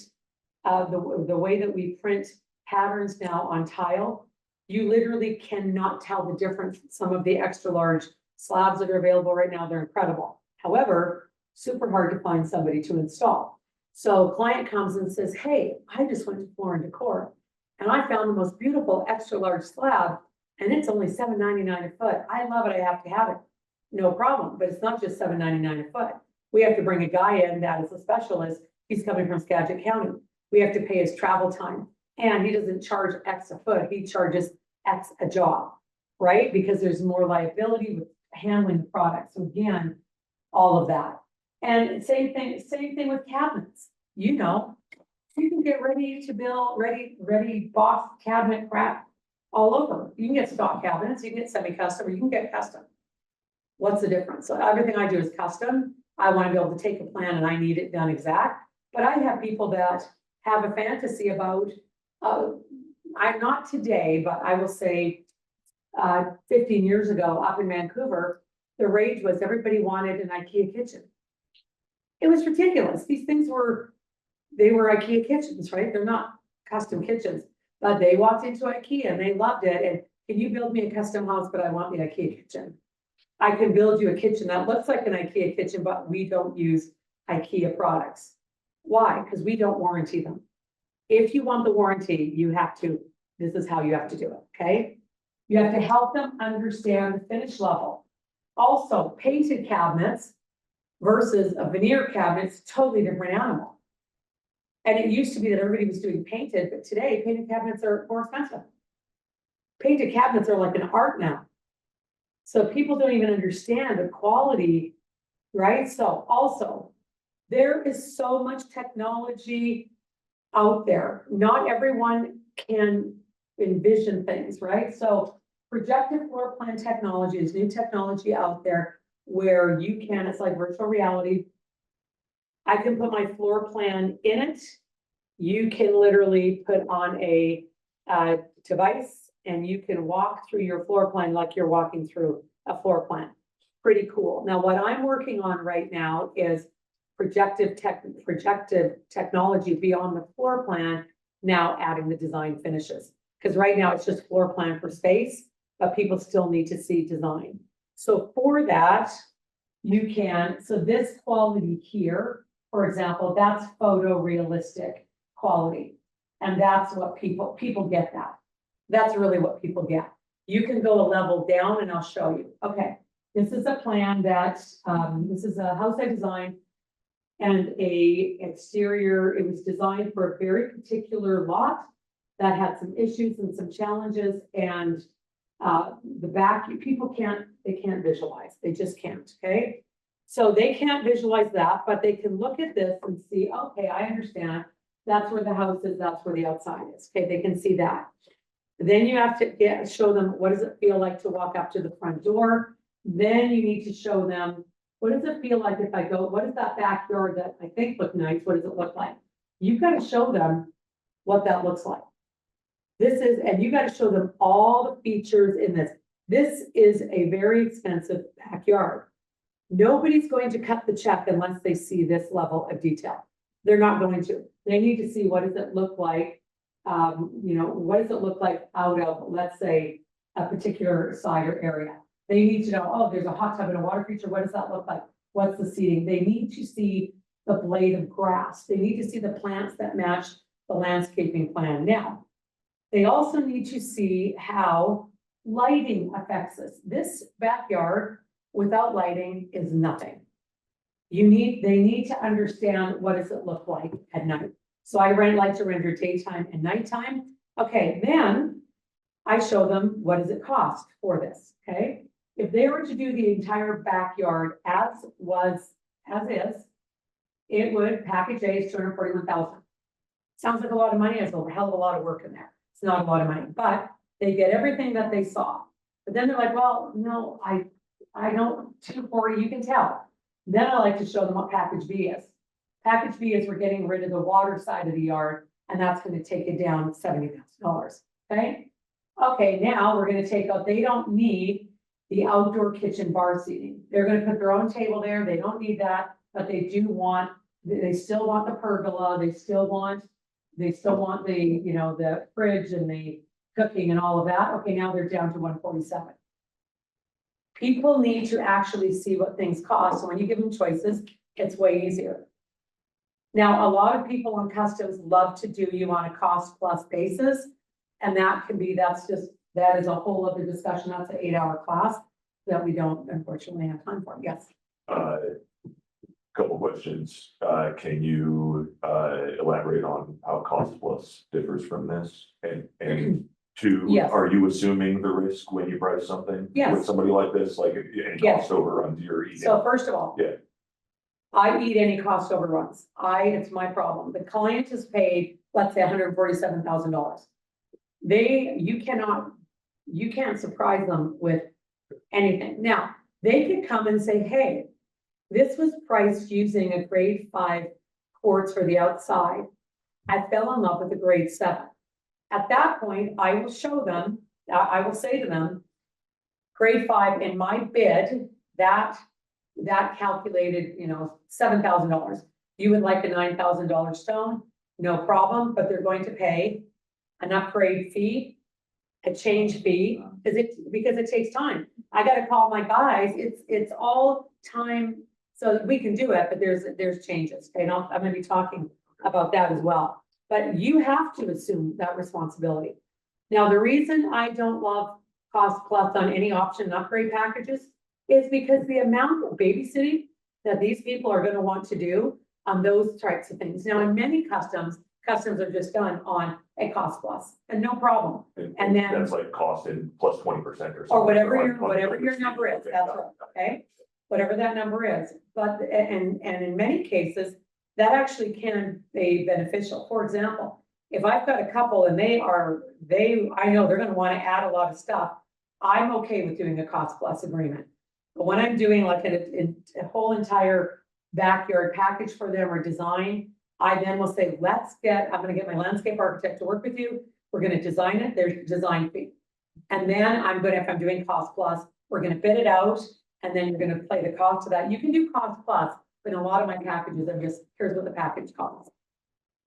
the way that we print patterns now on tile, you literally cannot tell the difference. Some of the extra large slabs that are available right now, they're incredible. However, super hard to find somebody to install. So client comes and says, hey, I just went to Floor and Decor and I found the most beautiful extra large slab and it's only $7.99 a foot. I love it. I have to have it. No problem. But it's not just $7.99 a foot. We have to bring a guy in that is a specialist. He's coming from Skagit County. We have to pay his travel time and he doesn't charge X a foot. He charges X a job, right? Because there's more liability with handling the product. So again, all of that. And same thing with cabinets. You know, you can get ready to build, ready box cabinet crap all over. You can get stock cabinets, you can get semi-custom, or you can get custom. What's the difference? So everything I do is custom. I want to be able to take a plan and I need it done exact. But I have people that have a fantasy about, I'm not today, but I will say 15 years ago up in Vancouver, the rage was everybody wanted an IKEA kitchen. It was ridiculous. These things were IKEA kitchens, right? They're not custom kitchens, but they walked into IKEA and they loved it. And can you build me a custom house, but I want the IKEA kitchen. I can build you a kitchen that looks like an IKEA kitchen, but we don't use IKEA products. Why? Because we don't warranty them. If you want the warranty, this is how you have to do it, okay? You have to help them understand the finish level. Also, painted cabinets versus a veneer cabinet is a totally different animal. And it used to be that everybody was doing painted, but today painted cabinets are more expensive. Painted cabinets are like an art now. So people don't even understand the quality, right? So also, there is so much technology out there. Not everyone can envision things, right? So projected floor plan technology is new technology out there where you can, it's like virtual reality. I can put my floor plan in it. You can literally put on a device and you can walk through your floor plan like you're walking through a floor plan. Pretty cool. Now, what I'm working on right now is projective technology beyond the floor plan, now adding the design finishes. Because right now it's just floor plan for space, but people still need to see design. So for that, you can, so this quality here, for example, that's photorealistic quality. And that's what people get that. That's really what people get. You can go a level down and I'll show you. Okay, this is a plan that, this is a house I designed and a exterior, it was designed for a very particular lot that had some issues and some challenges and the back, they can't visualize, they just can't, okay? So they can't visualize that, but they can look at this and see, okay, I understand. That's where the house is, that's where the outside is, okay? They can see that. Then you have to show them, what does it feel like to walk up to the front door? Then you need to show them, what does it feel like if I go, what is that backyard that I think look nice? What does it look like? You've got to show them what that looks like. And you got to show them all the features in this. This is a very expensive backyard. Nobody's going to cut the check unless they see this level of detail. They're not going to. They need to see what does it look like. What does it look like out of, let's say, a particular side or area. They need to know, oh, there's a hot tub and a water feature. What does that look like? What's the seating? They need to see the blade of grass. They need to see the plants that match the landscaping plan. Now, they also need to see how lighting affects this. This backyard without lighting is nothing. They need to understand what does it look like at night. So I like to render daytime and nighttime. Okay, then I show them what does it cost for this, okay? If they were to do the entire backyard as is, it would, package A is $241,000. Sounds like a lot of money, there's a hell of a lot of work in there. It's not a lot of money, but they get everything that they saw. But then they're like, well, no, I don't, 240, you can tell. Then I like to show them what package B is. Package B is we're getting rid of the water side of the yard, and that's going to take it down $70,000, okay? Okay, now we're going to take out, they don't need the outdoor kitchen bar seating. They're going to put their own table there. They don't need that, but they still want the pergola. They still want the, the fridge and the cooking and all of that. Okay, now they're down to 147. People need to actually see what things cost. So when you give them choices, it's way easier. Now, a lot of people on customs love to do you on a cost plus basis. And that is a whole other discussion. That's an 8-hour class that we don't unfortunately have time for. Yes. Couple questions. Can you elaborate on how cost plus differs from this? And two, Yes. Are you assuming the risk when you price something? Yes. With somebody like this, like any Yes. cost overruns you're eating? So first of all, Yeah. I eat any cost overruns. It's my problem. The client is paid, let's say $147,000. You can't surprise them with anything. Now, they could come and say, hey, this was priced using a grade 5 quartz for the outside. I fell in love with a grade 7. At that point, I will say to them, grade 5 in my bid, that calculated, $7,000. You would like a $9,000 stone, no problem, but they're going to pay an upgrade fee, a change fee, because it takes time. I gotta call my guys, it's all time, so we can do it, but there's changes, okay, and I'm gonna be talking about that as well. But you have to assume that responsibility. Now, the reason I don't love cost plus on any option and upgrade packages is because the amount of babysitting that these people are gonna want to do on those types of things. Now, in many customs are just done on a cost plus, and no problem. And then- That's like costing plus 20% or something. Or whatever So your, I'm- whatever your number is, that's right, okay? Whatever that number is, but, and in many cases, that actually can be beneficial. For example, if I've got a couple and I know they're gonna wanna add a lot of stuff, I'm okay with doing a cost plus agreement. But when I'm doing like a whole entire backyard package for them or design, I then will say, I'm gonna get my landscape architect to work with you. We're gonna design it, there's design fee. And then if I'm doing cost plus, we're gonna bid it out, and then you're gonna play the cost of that. You can do cost plus, but in a lot of my packages, here's what the package costs.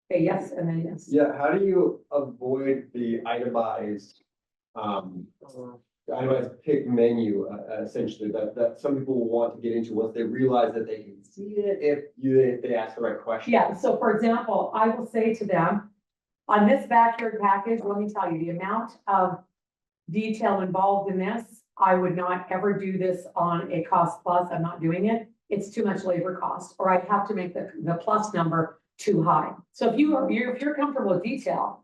Okay, yes, and then yes. Yeah, how do you avoid the itemized pick menu, essentially, that some people will want to get into once they realize that they can see it if they ask the right question? Yeah, so for example, I will say to them, on this backyard package, let me tell you, the amount of detail involved in this, I would not ever do this on a cost plus, I'm not doing it. It's too much labor cost, or I'd have to make the plus number too high. So if you're comfortable with detail,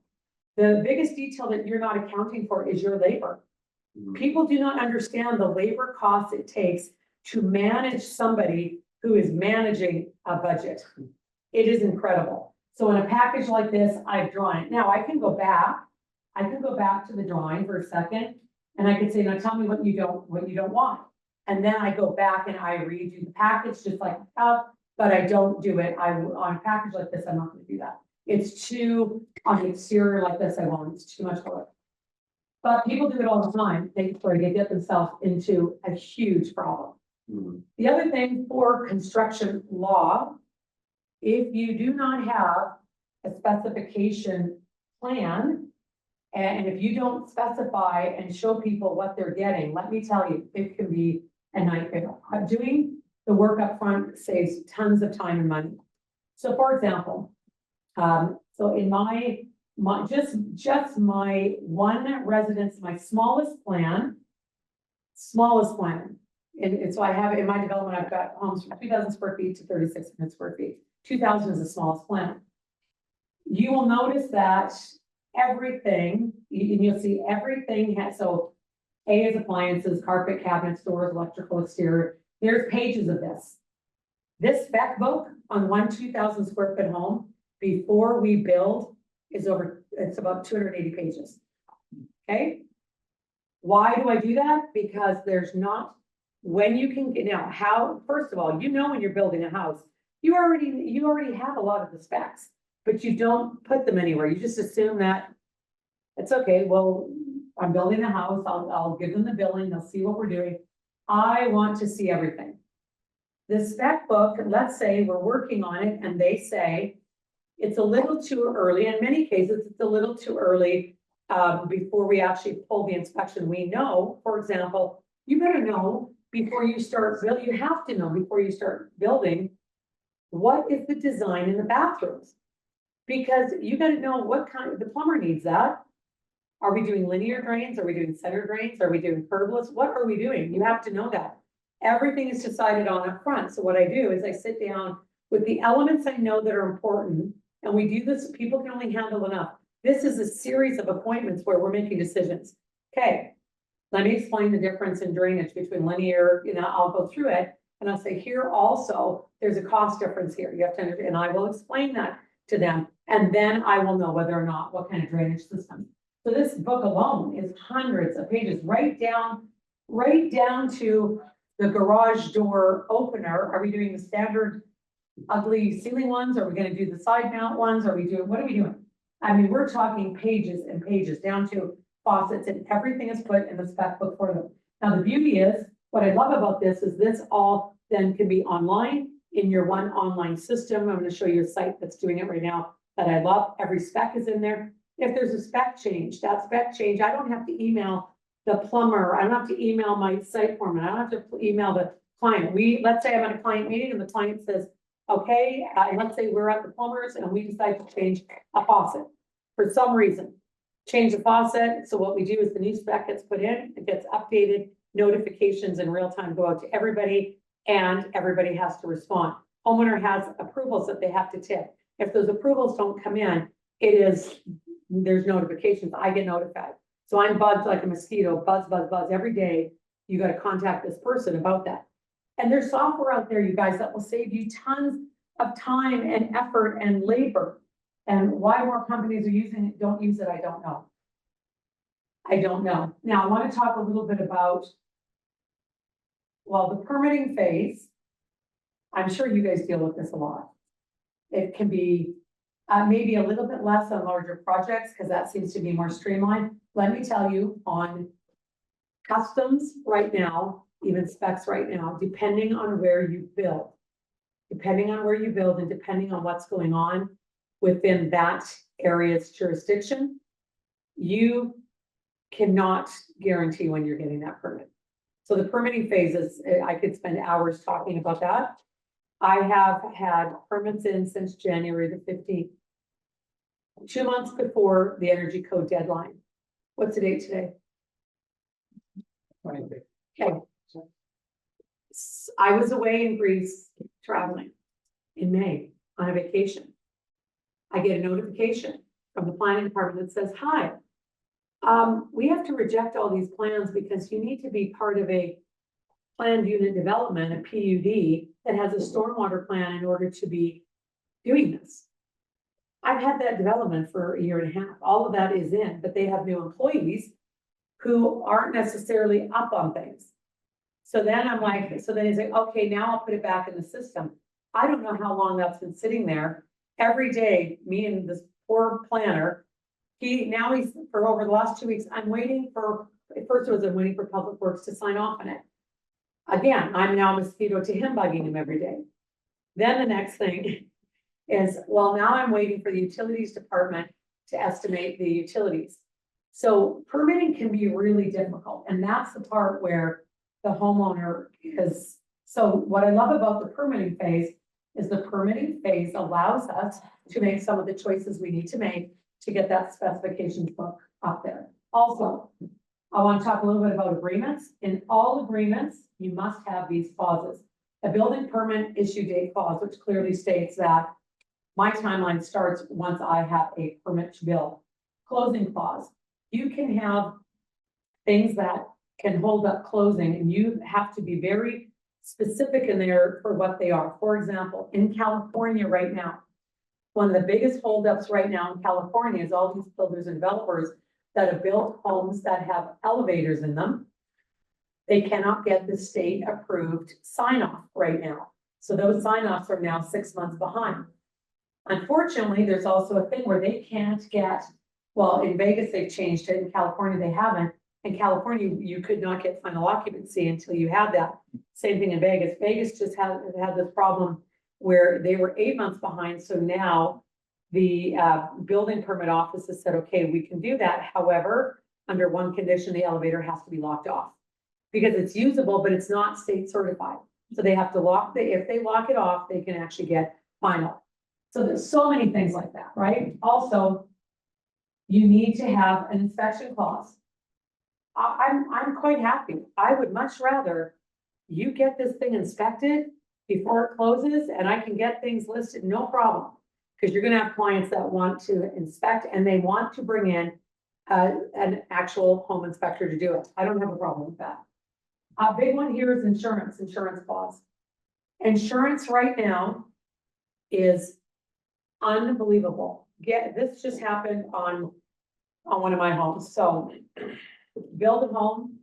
the biggest detail that you're not accounting for is your labor. People do not understand the labor costs it takes to manage somebody who is managing a budget. It is incredible. So in a package like this, I've drawn it. Now I can go back to the drawing for a second, and I can say, now tell me what you don't want. And then I go back and I redo the package just like that, but I don't do it. On a package like this, I'm not gonna do that. It's too, on the exterior like this, I won't, it's too much work. But people do it all the time. They get themselves into a huge problem. The other thing for construction law, if you do not have a specification plan, and if you don't specify and show people what they're getting, let me tell you, it can be a nightmare. Doing the work up front saves tons of time and money. So for example, so in my one residence, my smallest plan. And so I have in my development, I've got homes from 2,000 square feet to 3,600 square feet. 2,000 is the smallest plan. You will notice that everything, and you'll see everything has, so A is appliances, carpet, cabinets, doors, electrical, exterior. There's pages of this. This spec book on one 2,000 square foot home before we build it's about 280 pages. Okay. Why do I do that? Because there's not, when you can get now, first of all, when you're building a house, you already have a lot of the specs, but you don't put them anywhere. You just assume that it's okay. Well, I'm building a house. I'll give them the billing. They'll see what we're doing. I want to see everything. The spec book, let's say we're working on it and they say, it's a little too early. In many cases, it's a little too early before we actually pull the inspection. We know, for example, you better know before you start building, you have to know before you start building, what is the design in the bathrooms? Because you got to know the plumber needs that. Are we doing linear drains? Are we doing center drains? Are we doing curbless? What are we doing? You have to know that. Everything is decided on up front. So what I do is I sit down with the elements I know that are important. And we do this, people can only handle enough. This is a series of appointments where we're making decisions. Okay, let me explain the difference in drainage between linear, I'll go through it. And I'll say, here also, there's a cost difference here. You have to understand, and I will explain that to them. And then I will know whether or not what kind of drainage system. So this book alone is hundreds of pages, right down to the garage door opener. Are we doing the standard ugly ceiling ones? Are we going to do the side mount ones? What are we doing? I mean, we're talking pages and pages down to faucets, and everything is put in the spec book for them. Now, the beauty is, what I love about this is this all then can be online in your one online system. I'm gonna show you a site that's doing it right now that I love. Every spec is in there. If there's a spec change, that spec change, I don't have to email the plumber. I don't have to email my site foreman. I don't have to email the client. Let's say I'm at a client meeting and the client says, okay, and let's say we're at the plumbers and we decide to change a faucet for some reason. Change the faucet. So what we do is the new spec gets put in, it gets updated, notifications in real time go out to everybody, and everybody has to respond. Homeowner has approvals that they have to tick. If those approvals don't come in, there's notifications. I get notified. So I'm buzzed like a mosquito, buzz, buzz, buzz every day. You got to contact this person about that. And there's software out there, you guys, that will save you tons of time and effort and labor. And why more companies are using it, don't use it, I don't know. I don't know. Now, I want to talk a little bit about, well, the permitting phase. I'm sure you guys deal with this a lot. It can be maybe a little bit less on larger projects because that seems to be more streamlined. Let me tell you, on customs right now, even specs right now, depending on where you build, and depending on what's going on within that area's jurisdiction, you cannot guarantee when you're getting that permit. So the permitting phases, I could spend hours talking about that. I have had permits in since January the 15th, 2 months before the energy code deadline. What's the date today? 25th. Okay. I was away in Greece traveling in May on a vacation. I get a notification from the planning department that says, hi, we have to reject all these plans because you need to be part of a planned unit development, a PUD, that has a stormwater plan in order to be doing this. I've had that development for a year and a half. All of that is in, but they have new employees who aren't necessarily up on things. So then I'm like, so then they say, okay, now I'll put it back in the system. I don't know how long that's been sitting there. Every day, me and this poor planner, he's for over the last 2 weeks, I'm waiting for Public Works to sign off on it. Again, I'm now a mosquito to him, bugging him every day. Then the next thing is, well, now I'm waiting for the utilities department to estimate the utilities. So permitting can be really difficult. And that's the part where the homeowner is. So what I love about the permitting phase is the permitting phase allows us to make some of the choices we need to make to get that specifications book up there. Also, I want to talk a little bit about agreements. In all agreements, you must have these clauses. A building permit issue date clause, which clearly states that my timeline starts once I have a permit to build. Closing clause. You can have things that can hold up closing, and you have to be very specific in there for what they are. For example, in California right now, one of the biggest holdups right now in California is all these builders and developers that have built homes that have elevators in them. They cannot get the state approved sign off right now. So those sign offs are now 6 months behind. Unfortunately, there's also a thing where they can't get, well, in Vegas, they've changed it. In California, they haven't. In California, you could not get final occupancy until you had that. Same thing in Vegas. Vegas just had this problem where they were 8 months behind. So now the building permit office has said, okay, we can do that. However, under one condition, the elevator has to be locked off because it's usable, but it's not state certified. So they have to if they lock it off, they can actually get final. So there's so many things like that, right? Also, you need to have an inspection clause. I'm quite happy. I would much rather you get this thing inspected before it closes and I can get things listed, no problem. Because you're gonna have clients that want to inspect and they want to bring in an actual home inspector to do it. I don't have a problem with that. A big one here is insurance clause. Insurance right now is unbelievable. This just happened on one of my homes. So build a home,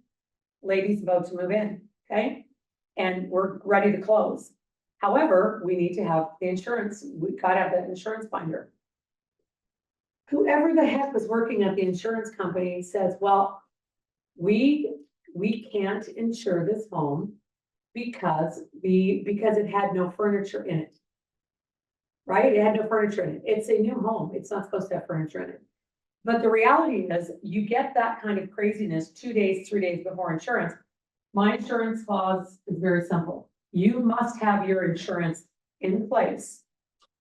lady's about to move in, okay? And we're ready to close. However, we need to have the insurance. We gotta have that insurance binder. Whoever the heck was working at the insurance company says, well, we we can't insure this home because it had no furniture in it. Right? It had no furniture in it. It's a new home. It's not supposed to have furniture in it. But the reality is, you get that kind of craziness 2 days, 3 days before insurance. My insurance clause is very simple. You must have your insurance in place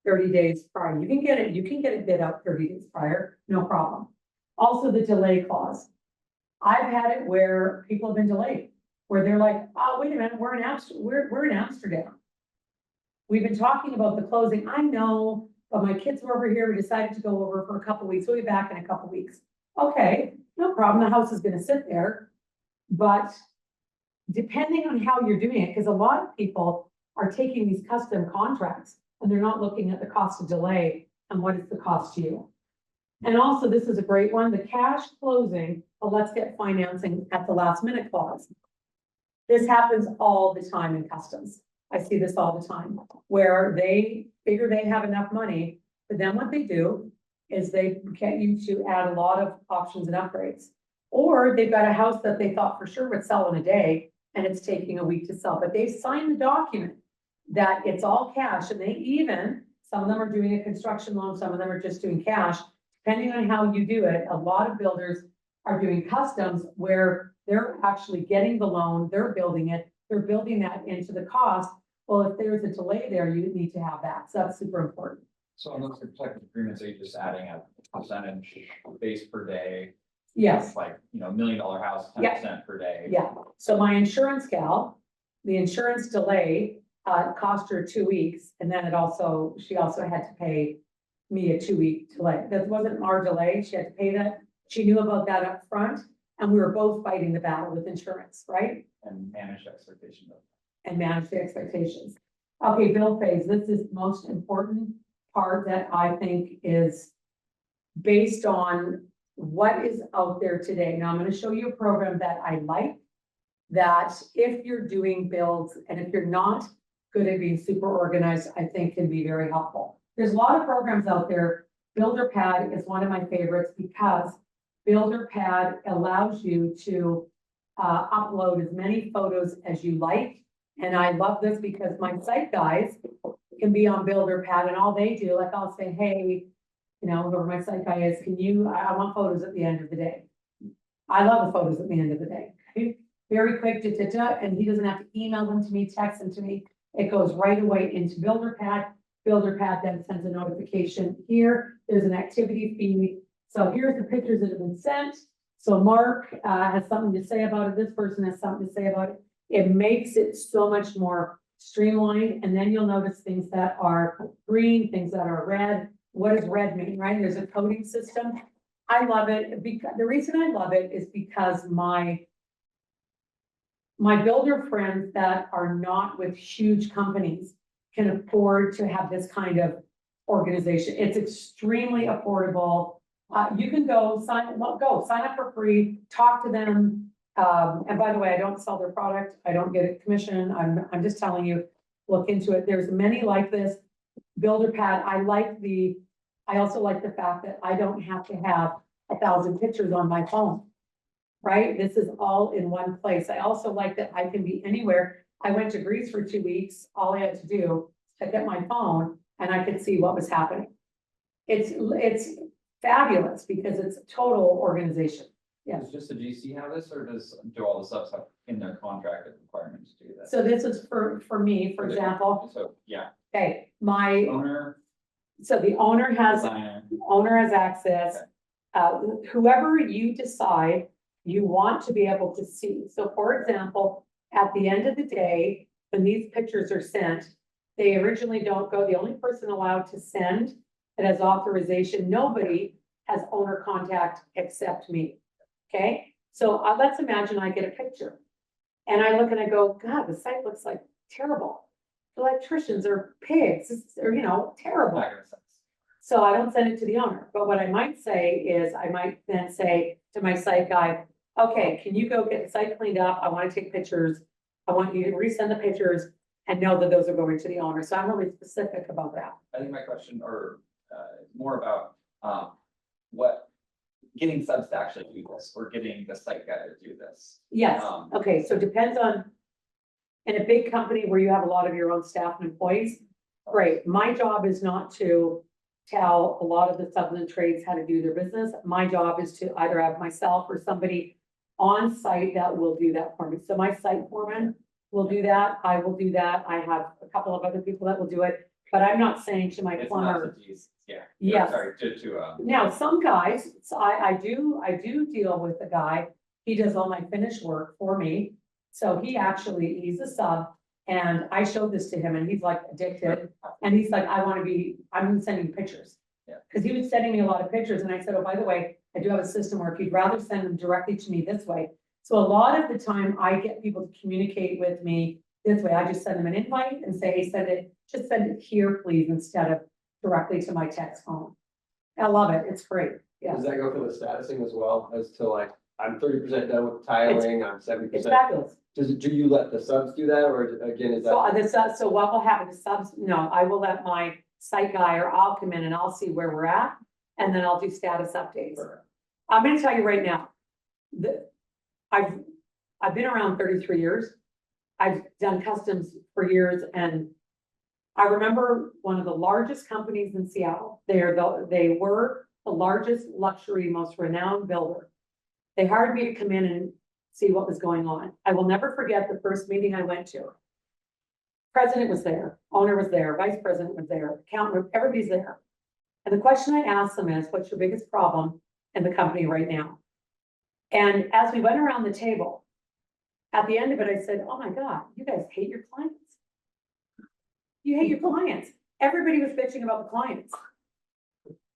30 days prior. You can get it bid out 30 days prior, no problem. Also, the delay clause. I've had it where people have been delayed, where they're like, oh, wait a minute, we're in Amsterdam. We've been talking about the closing. I know, but my kids were over here. We decided to go over for a couple weeks. We'll be back in a couple weeks. Okay, no problem. The house is gonna sit there. But depending on how you're doing it, because a lot of people are taking these custom contracts and they're not looking at the cost of delay and what is the cost to you. And also, this is a great one, the cash closing, but let's get financing at the last minute clause. This happens all the time in customs. I see this all the time, where they figure they have enough money, but then what they do is they get you to add a lot of options and upgrades. Or they've got a house that they thought for sure would sell in a day, and it's taking a week to sell, but they signed the document that it's all cash, and they even, some of them are doing a construction loan, some of them are just doing cash. Depending on how you do it, a lot of builders are doing customs where they're actually getting the loan, they're building it, they're building that into the cost. Well, if there's a delay there, you need to have that. So that's super important. So on those type of agreements, are you just adding a percentage base per day? Yes, Like, $1 million house, 10% per day. yeah. So my insurance gal, the insurance delay, cost her 2 weeks. And then she also had to pay me a 2-week delay. That wasn't our delay. She had to pay that. She knew about that up front, and we were both fighting the battle with insurance, right? And manage expectations. And manage the expectations. Okay, bill phase. This is the most important part that I think is based on what is out there today. Now I'm going to show you a program that I like, that if you're doing builds and if you're not good at being super organized, I think can be very helpful. There's a lot of programs out there. BuilderPad is one of my favorites because BuilderPad allows you to upload as many photos as you like. And I love this because my site guys can be on BuilderPad, and all they do, like I'll say, hey, whoever my site guy is, I want photos at the end of the day. I love the photos at the end of the day. Very quick, and he doesn't have to email them to me, text them to me. It goes right away into BuilderPad. BuilderPad then sends a notification here. There's an activity feed. So here's the pictures that have been sent. So Mark has something to say about it. This person has something to say about it. It makes it so much more streamlined. And then you'll notice things that are green, things that are red. What does red mean, right? There's a coding system. I love it because the reason I love it is because my builder friends that are not with huge companies can afford to have this kind of organization. It's extremely affordable. You can sign up for free, talk to them. And by the way, I don't sell their product. I don't get a commission. I'm just telling you, look into it. There's many like this. BuilderPad, I also like the fact that I don't have to have 1,000 pictures on my phone, right? This is all in one place. I also like that I can be anywhere. I went to Greece for 2 weeks. All I had to do is get my phone and I could see what was happening. It's fabulous because it's total organization. Yeah. Does just the GC have this, or do all the subs have in their contracted requirements to do that? So this is for me, for example. So, yeah, Okay, the owner has designer. access. Whoever you decide you want to be able to see. So for example, at the end of the day, when these pictures are sent, they originally don't go, the only person allowed to send that has authorization, nobody has owner contact except me. Okay, so let's imagine I get a picture and I look and I go, God, the site looks like terrible. The electricians are pigs, or terrible. So I don't send it to the owner. But what I might say is I might then say to my site guy, okay, can you go get the site cleaned up? I want to take pictures. I want you to resend the pictures and know that those are going to the owner. So I'm really specific about that. I think my question, or more about what getting subs to actually do this, or getting the site guy to do this. Yes, Um, okay, so it depends on. In a big company where you have a lot of your own staff and employees, great. My job is not to tell a lot of the subs and trades how to do their business. My job is to either have myself or somebody on site that will do that for me. So my site foreman will do that. I will do that. I have a couple of other people that will do it, but I'm not saying to my It's not plumber. to use, yeah. Yes. Sorry, Now, some guys, so I do deal with a guy, he does all my finish work for me. So he's a sub, and I showed this to him, and he's like addicted, and he's like, I'm sending pictures. Yeah. Cause he was sending me a lot of pictures, and I said, oh, by the way, I do have a system where if you'd rather send them directly to me this way. So a lot of the time I get people to communicate with me this way, I just send them an invite and say, hey, just send it here, please, instead of directly to my text phone. I love it, it's great, yeah, Does that go for the statusing as well, as to like, I'm 30% done with the tiling, I'm 70%? it's fabulous. Do you let the subs do that, or again, is that? So what will happen, the subs, no, I will let my site guy, or I'll come in and I'll see where we're at, and then I'll do status updates. I'm gonna tell you right now, I've been around 33 years. I've done customs for years, and I remember one of the largest companies in Seattle. They were the largest luxury, most renowned builder. They hired me to come in and see what was going on. I will never forget the first meeting I went to. President was there, owner was there, vice president was there, accountant, everybody's there. And the question I asked them is, what's your biggest problem in the company right now? And as we went around the table, at the end of it, I said, oh my God, you guys hate your clients. You hate your clients. Everybody was bitching about the clients.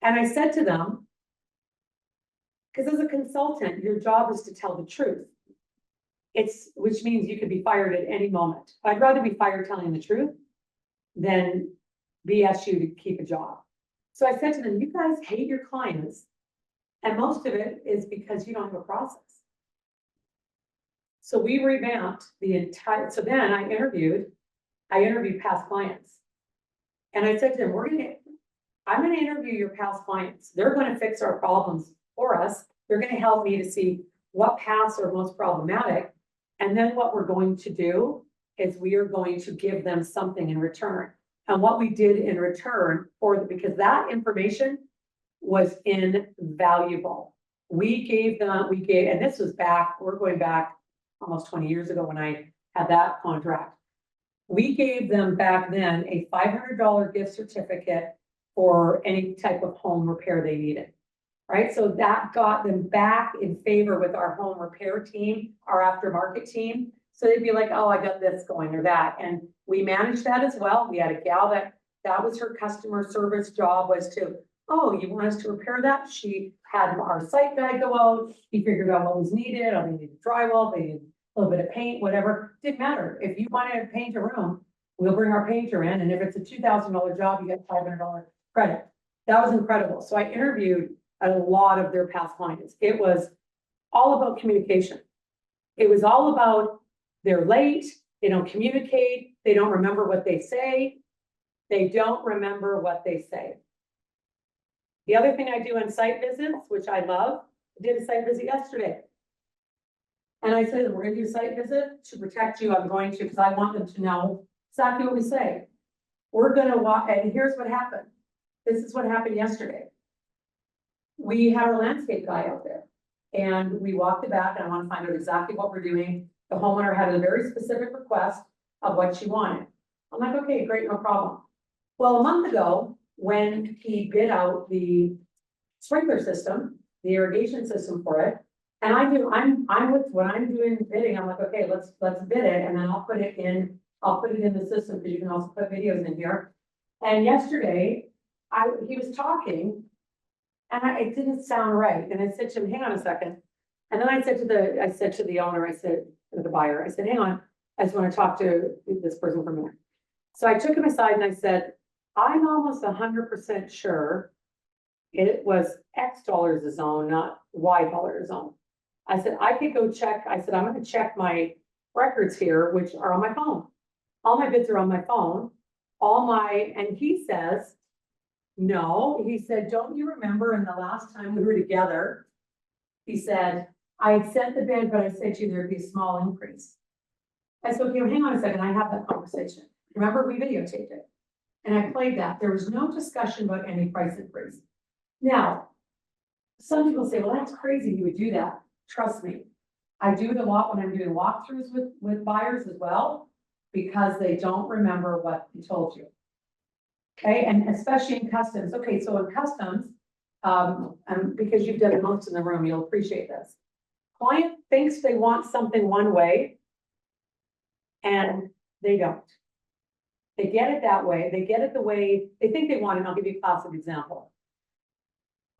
And I said to them, because as a consultant, your job is to tell the truth. Which means you could be fired at any moment. I'd rather be fired telling the truth than BS you to keep a job. So I said to them, you guys hate your clients. And most of it is because you don't have a process. So we revamped so then I interviewed past clients. And I said to them, I'm gonna interview your past clients. They're gonna fix our problems for us. They're gonna help me to see what paths are most problematic. And then what we're going to do is we are going to give them something in return. And what we did in return because that information was invaluable. And this was we're going back almost 20 years ago when I had that contract. We gave them back then a $500 gift certificate for any type of home repair they needed. Right, so that got them back in favor with our home repair team, our aftermarket team. So they'd be like, oh, I got this going or that. And we managed that as well. We had a gal that was her customer service job, was to, oh, you want us to repair that? She had our site guy go out. He figured out what was needed. Oh, they needed drywall, they needed a little bit of paint, whatever. Didn't matter. If you wanted to paint a room, we'll bring our painter in. And if it's a $2,000 job, you get $500 credit. That was incredible. So I interviewed a lot of their past clients. It was all about communication. It was all about they're late, they don't communicate, they don't remember what they say. They don't remember what they say. The other thing I do on site visits, which I love, I did a site visit yesterday. And I said, we're gonna do a site visit to protect you. I'm going to, because I want them to know exactly what we say. We're gonna walk, and here's what happened. This is what happened yesterday. We had our landscape guy out there, and we walked the back, and I want to find out exactly what we're doing. The homeowner had a very specific request of what she wanted. I'm like, okay, great, no problem. Well, a month ago, when he bid out the sprinkler system, the irrigation system for it, and I'm with what I'm doing bidding, I'm like, okay, let's bid it, and then I'll put it in the system, because you can also put videos in here. And yesterday, he was talking, and it didn't sound right. And I said to him, hang on a second. And then I said to the owner, to the buyer, I said, hang on, I just want to talk to this person for a minute. So I took him aside and I said, I'm almost 100% sure it was X dollars a zone, not Y dollars a zone. I said, I could go check. I said, I'm going to check my records here, which are on my phone. All my bids are on my phone. And he says, no, he said, don't you remember in the last time we were together, He said, I had sent the bid, but I said to you there'd be a small increase. I said, okay, well, hang on a second, I have that conversation. Remember, we videotaped it. And I played that. There was no discussion about any price increase. Now, some people say, well, that's crazy, you would do that. Trust me. I do it a lot when I'm doing walkthroughs with buyers as well, because they don't remember what he told you. Okay, and especially in customs. Okay, so in customs, and because you've done the most in the room, you'll appreciate this. Client thinks they want something one way, and they don't. They get it that way. They get it the way they think they want it. And I'll give you a classic example.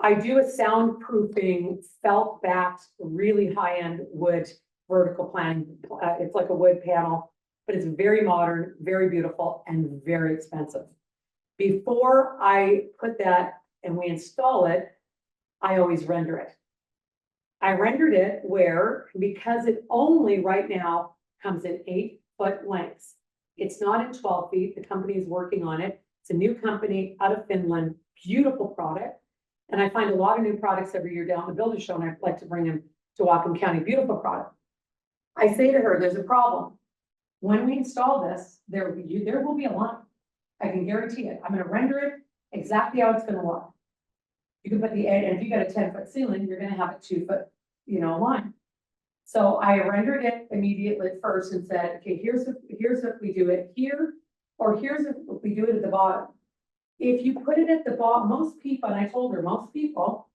I do a soundproofing, felt backed, really high-end wood vertical planning. It's like a wood panel, but it's very modern, very beautiful, and very expensive. Before I put that and we install it, I always render it. I rendered it where, because it only right now comes in 8-foot lengths. It's not in 12 feet. The company is working on it. It's a new company out of Finland, beautiful product. And I find a lot of new products every year down the builder show, and I'd like to bring them to Whatcom County, beautiful product. I say to her, there's a problem. When we install this, there will be a line. I can guarantee it. I'm gonna render it exactly how it's gonna look. You can put the edge, and if you got a 10-foot ceiling, you're gonna have a 2-foot, line. So I rendered it immediately at first and said, okay, here's if we do it here, or here's if we do it at the bottom. If you put it at the bottom, most people, and I told her, most people,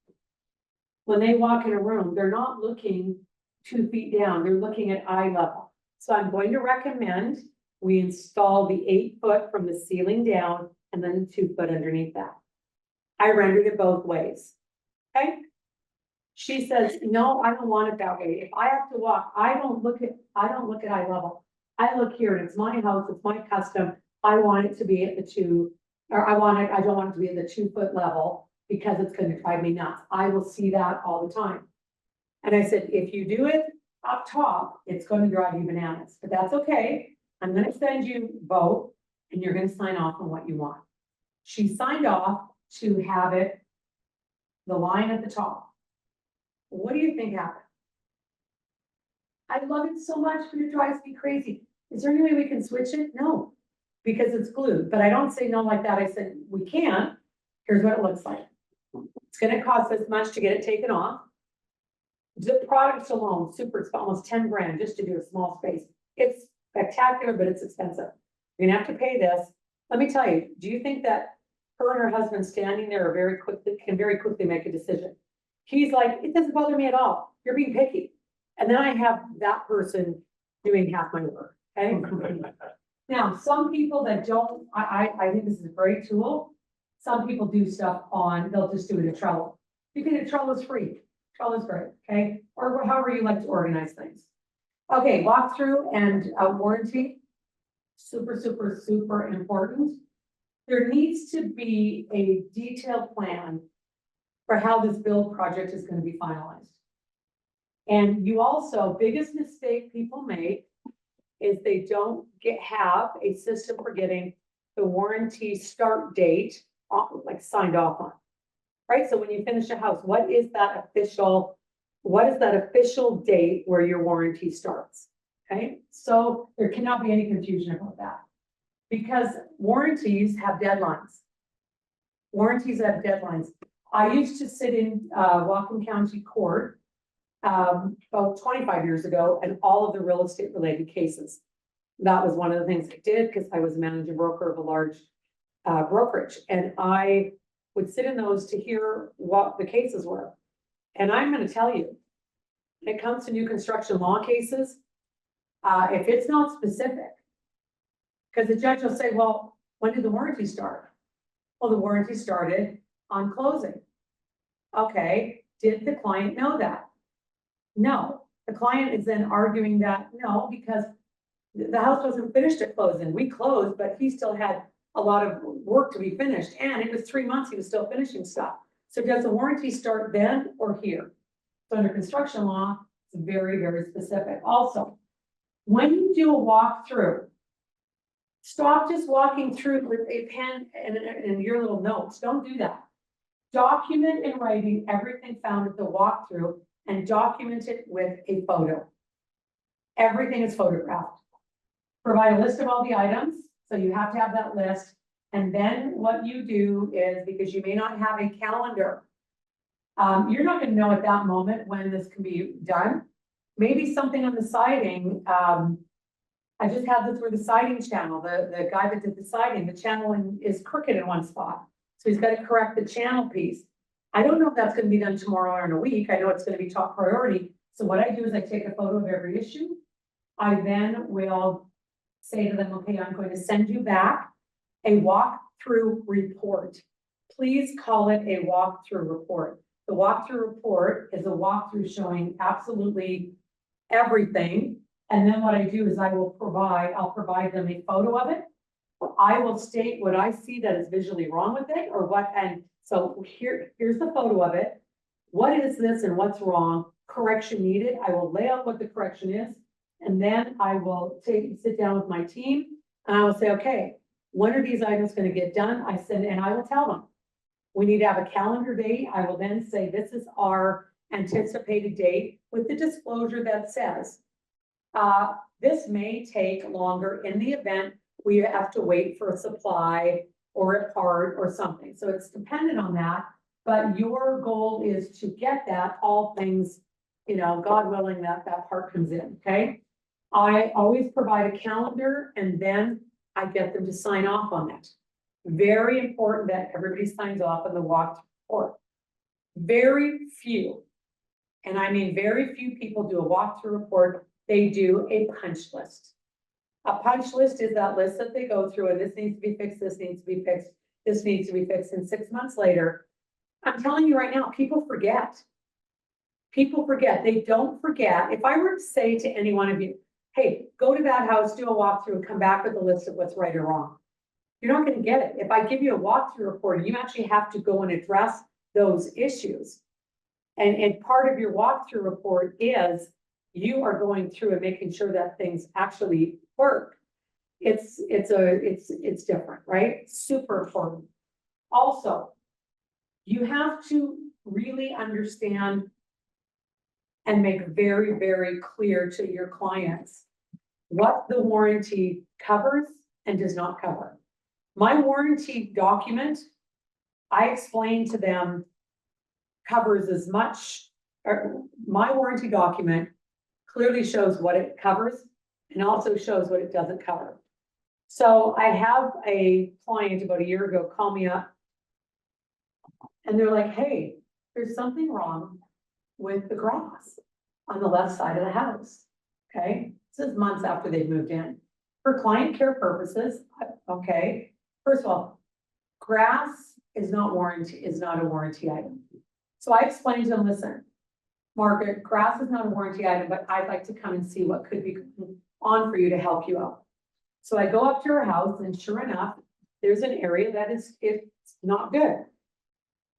when they walk in a room, they're not looking 2 feet down, they're looking at eye level. So I'm going to recommend we install the 8-foot from the ceiling down and then the 2-foot underneath that. I rendered it both ways. Okay. She says, no, I don't want it that way. If I have to walk, I don't look at eye level. I look here, and it's my house, it's my custom. I want it to be at the 2, or I don't want it to be at the 2-foot level because it's going to drive me nuts. I will see that all the time. And I said, if you do it up top, it's going to drive you bananas, but that's okay. I'm going to send you both, and you're going to sign off on what you want. She signed off to have it, the line at the top. What do you think happened? I love it so much, but it drives me crazy. Is there any way we can switch it? No, because it's glued, but I don't say no like that. I said, we can. Here's what it looks like. It's going to cost this much to get it taken off. The product alone, it's almost 10 grand just to do a small space. It's spectacular, but it's expensive. You're gonna have to pay this. Let me tell you, do you think that her and her husband standing there can very quickly make a decision? He's like, it doesn't bother me at all. You're being picky. And then I have that person doing half my work, okay? Now, some people that don't, I think this is a great tool. Some people do stuff they'll just do it in Trello. You can do Trello's free. Trello's great, okay? Or however you like to organize things. Okay, walkthrough and warranty. Super, super, super important. There needs to be a detailed plan for how this build project is going to be finalized. And you also, biggest mistake people make is they don't have a system for getting the warranty start date signed off on. Right? So when you finish a house, what is that official date where your warranty starts? Okay, so there cannot be any confusion about that, because warranties have deadlines. Warranties have deadlines. I used to sit in Whatcom County Court about 25 years ago, and all of the real estate related cases. That was one of the things I did because I was a managing broker of a large brokerage, and I would sit in those to hear what the cases were. And I'm going to tell you, when it comes to new construction law cases, if it's not specific, because the judge will say, well, when did the warranty start? Well, the warranty started on closing. Okay, did the client know that? No, the client is then arguing that no, because the house wasn't finished at closing. We closed, but he still had a lot of work to be finished, and it was 3 months he was still finishing stuff. So does the warranty start then or here? So under construction law, it's very, very specific. Also, when you do a walkthrough, stop just walking through with a pen and your little notes. Don't do that. Document in writing everything found at the walkthrough and document it with a photo. Everything is photographed. Provide a list of all the items, so you have to have that list. And then what you do is, because you may not have a calendar, you're not gonna know at that moment when this can be done. Maybe something on the siding, I just had this for the siding channel, the guy that did the siding, the channel is crooked in one spot. So he's gotta correct the channel piece. I don't know if that's gonna be done tomorrow or in a week. I know it's gonna be top priority. So what I do is I take a photo of every issue. I then will say to them, okay, I'm going to send you back a walkthrough report. Please call it a walkthrough report. The walkthrough report is a walkthrough showing absolutely everything. And then what I do is I'll provide them a photo of it. I will state what I see that is visually wrong with it or what, and so here's the photo of it. What is this and what's wrong? Correction needed. I will lay out what the correction is. And then I will sit down with my team and I will say, okay, when are these items going to get done? And I will tell them, we need to have a calendar date. I will then say, this is our anticipated date with the disclosure that says, this may take longer in the event we have to wait for a supply or a part or something. So it's dependent on that, but your goal is to get that, all things, God willing, that part comes in, okay? I always provide a calendar and then I get them to sign off on it. Very important that everybody signs off on the walkthrough report. Very few, and I mean very few people do a walkthrough report. They do a punch list. A punch list is that list that they go through and this needs to be fixed, this needs to be fixed, this needs to be fixed. And 6 months later, I'm telling you right now, people forget. People forget. They don't forget. If I were to say to any one of you, hey, go to that house, do a walkthrough, and come back with a list of what's right or wrong, you're not going to get it. If I give you a walkthrough report, and you actually have to go and address those issues. And part of your walkthrough report is you are going through and making sure that things actually work. It's different, right? Super important. Also, you have to really understand and make very, very clear to your clients what the warranty covers and does not cover. My warranty document, I explain to them, covers as much, or my warranty document clearly shows what it covers and also shows what it doesn't cover. So I have a client about a year ago call me up and they're like, hey, there's something wrong with the grass on the left side of the house. Okay, this is months after they've moved in. For client care purposes, okay, first of all, grass is not a warranty item. So I explained to them, listen, Margaret, grass is not a warranty item, but I'd like to come and see what could be on for you to help you out. So I go up to her house and sure enough, there's an area that it's not good.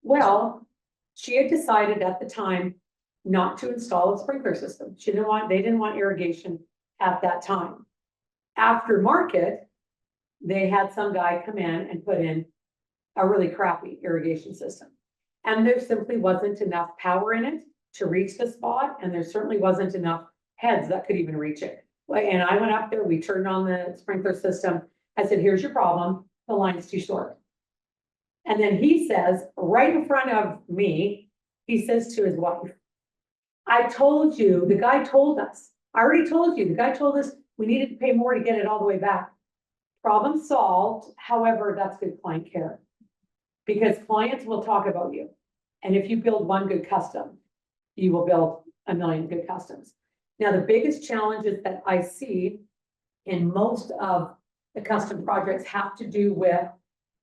Well, she had decided at the time not to install a sprinkler system. They didn't want irrigation at that time. After market, they had some guy come in and put in a really crappy irrigation system. And there simply wasn't enough power in it to reach the spot. And there certainly wasn't enough heads that could even reach it. And I went up there, we turned on the sprinkler system. I said, here's your problem. The line's too short. And then he says, right in front of me, he says to his wife, I told you, the guy told us, I already told you, the guy told us we needed to pay more to get it all the way back. Problem solved. However, that's good client care because clients will talk about you. And if you build one good custom, you will build a million good customs. Now, the biggest challenges that I see in most of the custom projects have to do with,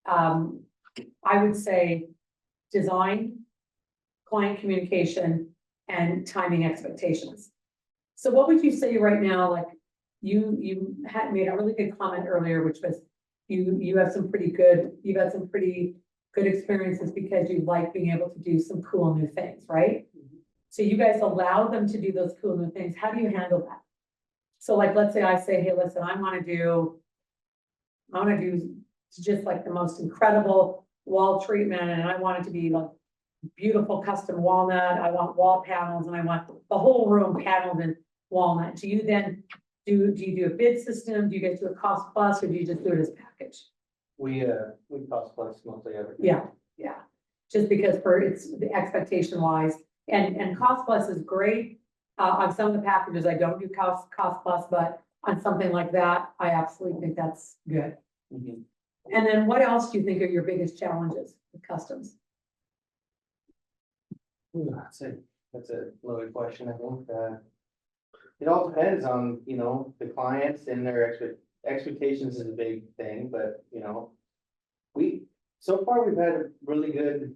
I would say, design, client communication, and timing expectations. So what would you say right now, like you had made a really good comment earlier, which was you've had some pretty good experiences because you like being able to do some cool new things, right? Mm-hmm. So you guys allow them to do those cool new things. How do you handle that? So like, let's say I say, hey, listen, I want to do just like the most incredible wall treatment and I want it to be like beautiful custom walnut, I want wall panels, and I want the whole room paneled in walnut. Do you then, do you do a bid system? Do you guys do a cost plus, or do you just do it as a package? We cost plus mostly everything. Yeah. Just because for it's the expectation wise, and cost plus is great. On some of the packages, I don't do cost plus, but on something like that, I absolutely think that's good. Mhm. And then what else do you think are your biggest challenges with customs? Ooh, that's a loaded question, I think, it all depends on, the clients and their expectations is a big thing, but, so far we've had a really good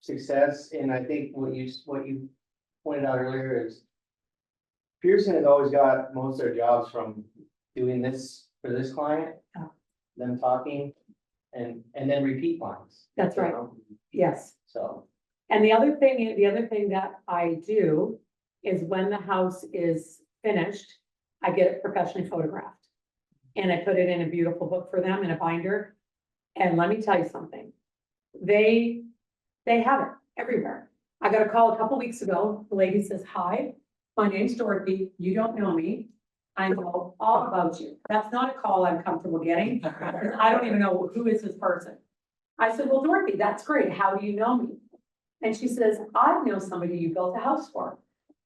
success, and I think what you pointed out earlier is Pearson has always got most of their jobs from doing this for this client, Yeah. them talking, and then repeat clients. That's right. Yes. So, And the other thing that I do is when the house is finished, I get it professionally photographed. And I put it in a beautiful book for them in a binder. And let me tell you something. They have it everywhere. I got a call a couple weeks ago. The lady says, "Hi, my name's Dorothy. You don't know me. I know all about you." That's not a call I'm comfortable getting. Because I don't even know who is this person. I said, "Well, Dorothy, that's great. How do you know me?" And she says, "I know somebody you built a house for."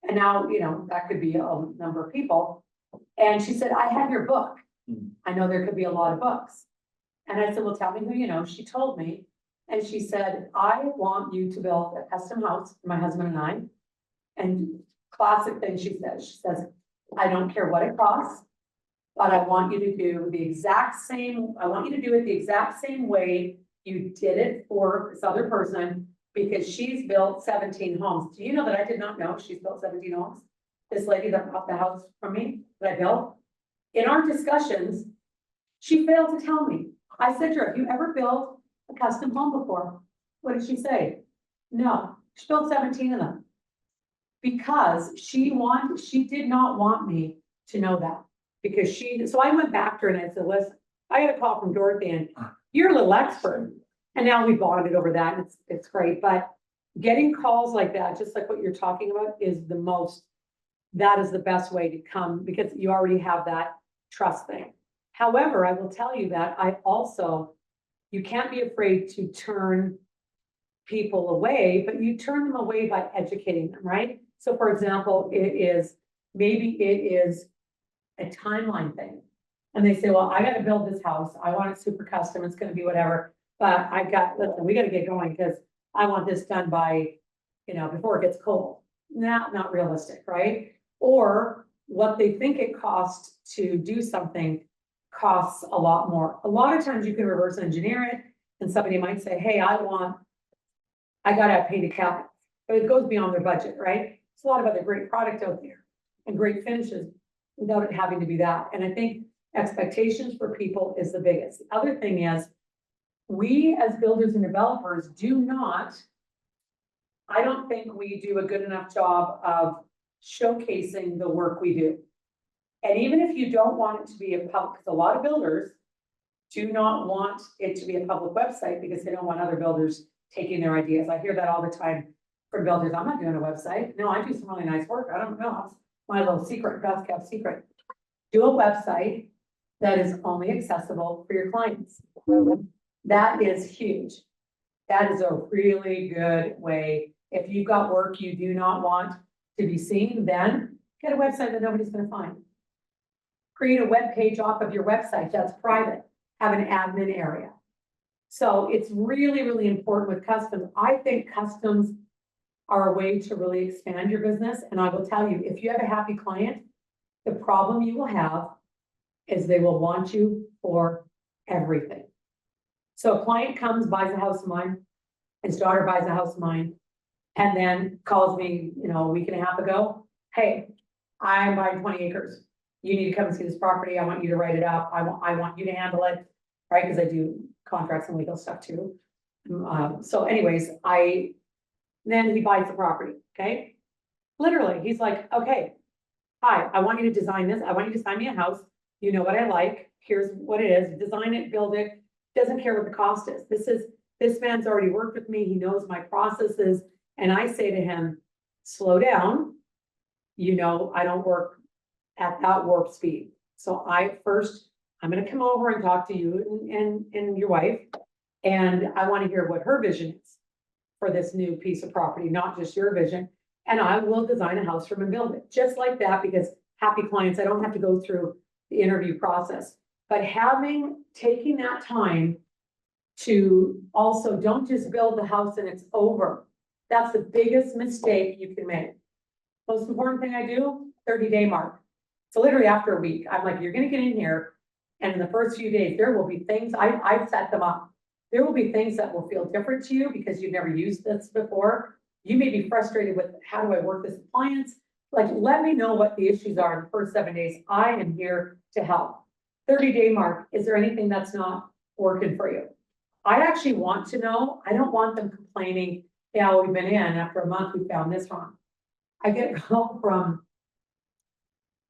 And now, that could be a number of people. And she said, "I have your book. I know there could be a lot of books." And I said, "Well, tell me who you know." She told me, and she said, "I want you to build a custom house for my husband and I." And classic thing she says, "I don't care what it costs, but I want you to do the exact same, I want you to do it the exact same way you did it for this other person, because she's built 17 homes." Do you know that I did not know she's built 17 homes? This lady that bought the house from me, that I built. In our discussions, she failed to tell me. I said to her, "Have you ever built a custom home before?" What did she say? No, she built 17 of them. Because she did not want me to know that. Because so I went back to her and I said, "Listen, I got a call from Dorothy and you're a little expert." And now we bonded over that, and it's great, but getting calls like that, just like what you're talking about, that is the best way to come, because you already have that trust thing. However, I will tell you that you can't be afraid to turn people away, but you turn them away by educating them, right? So for example, maybe it is a timeline thing. And they say, "Well, I gotta build this house. I want it super custom. It's gonna be whatever. But listen, we gotta get going because I want this done by, before it gets cold." Not realistic, right? Or what they think it costs to do something costs a lot more. A lot of times you can reverse engineer it, and somebody might say, "Hey, I gotta pay the cap," but it goes beyond their budget, right? There's a lot of other great product out there and great finishes without it having to be that. And I think expectations for people is the biggest. The other thing is, we as builders and developers I don't think we do a good enough job of showcasing the work we do. And even if you don't want it to be a public, because a lot of builders do not want it to be a public website because they don't want other builders taking their ideas. I hear that all the time from builders. "I'm not doing a website. No, I do some really nice work. I don't know. It's my little secret, best kept secret." Do a website that is only accessible for your clients. That is huge. That is a really good way. If you've got work you do not want to be seen, then get a website that nobody's gonna find. Create a web page off of your website that's private. Have an admin area. So it's really, really important with customs. I think customs are a way to really expand your business. And I will tell you, if you have a happy client, the problem you will have is they will want you for everything. So a client comes, buys a house of mine, his daughter buys a house of mine, and then calls me, a week and a half ago. "Hey, I'm buying 20 acres. You need to come and see this property. I want you to write it up. I want you to handle it," right? Because I do contracts and legal stuff too. So anyways, then he buys the property, okay? Literally, he's like, "Okay, hi, I want you to design this. I want you to design me a house. You know what I like. Here's what it is. Design it, build it. Doesn't care what the cost is. This is This man's already worked with me. He knows my processes. And I say to him, slow down. You know, I don't work at that warp speed. So I'm gonna come over and talk to you and your wife. And I want to hear what her vision is for this new piece of property, not just your vision. And I will design a house for him and build it, just like that, because happy clients, I don't have to go through the interview process. But taking that time to also, don't just build the house and it's over. That's the biggest mistake you can make. Most important thing I do, 30-day mark. So literally after a week, I'm like, you're gonna get in here, and in the first few days, there will be things, I've set them up. There will be things that will feel different to you because you've never used this before. You may be frustrated with, how do I work this with clients? Like, let me know what the issues are in the first 7 days. I am here to help. 30-day mark, is there anything that's not working for you? I actually want to know. I don't want them complaining, yeah, we've been in, after a month, we found this wrong. I get a call from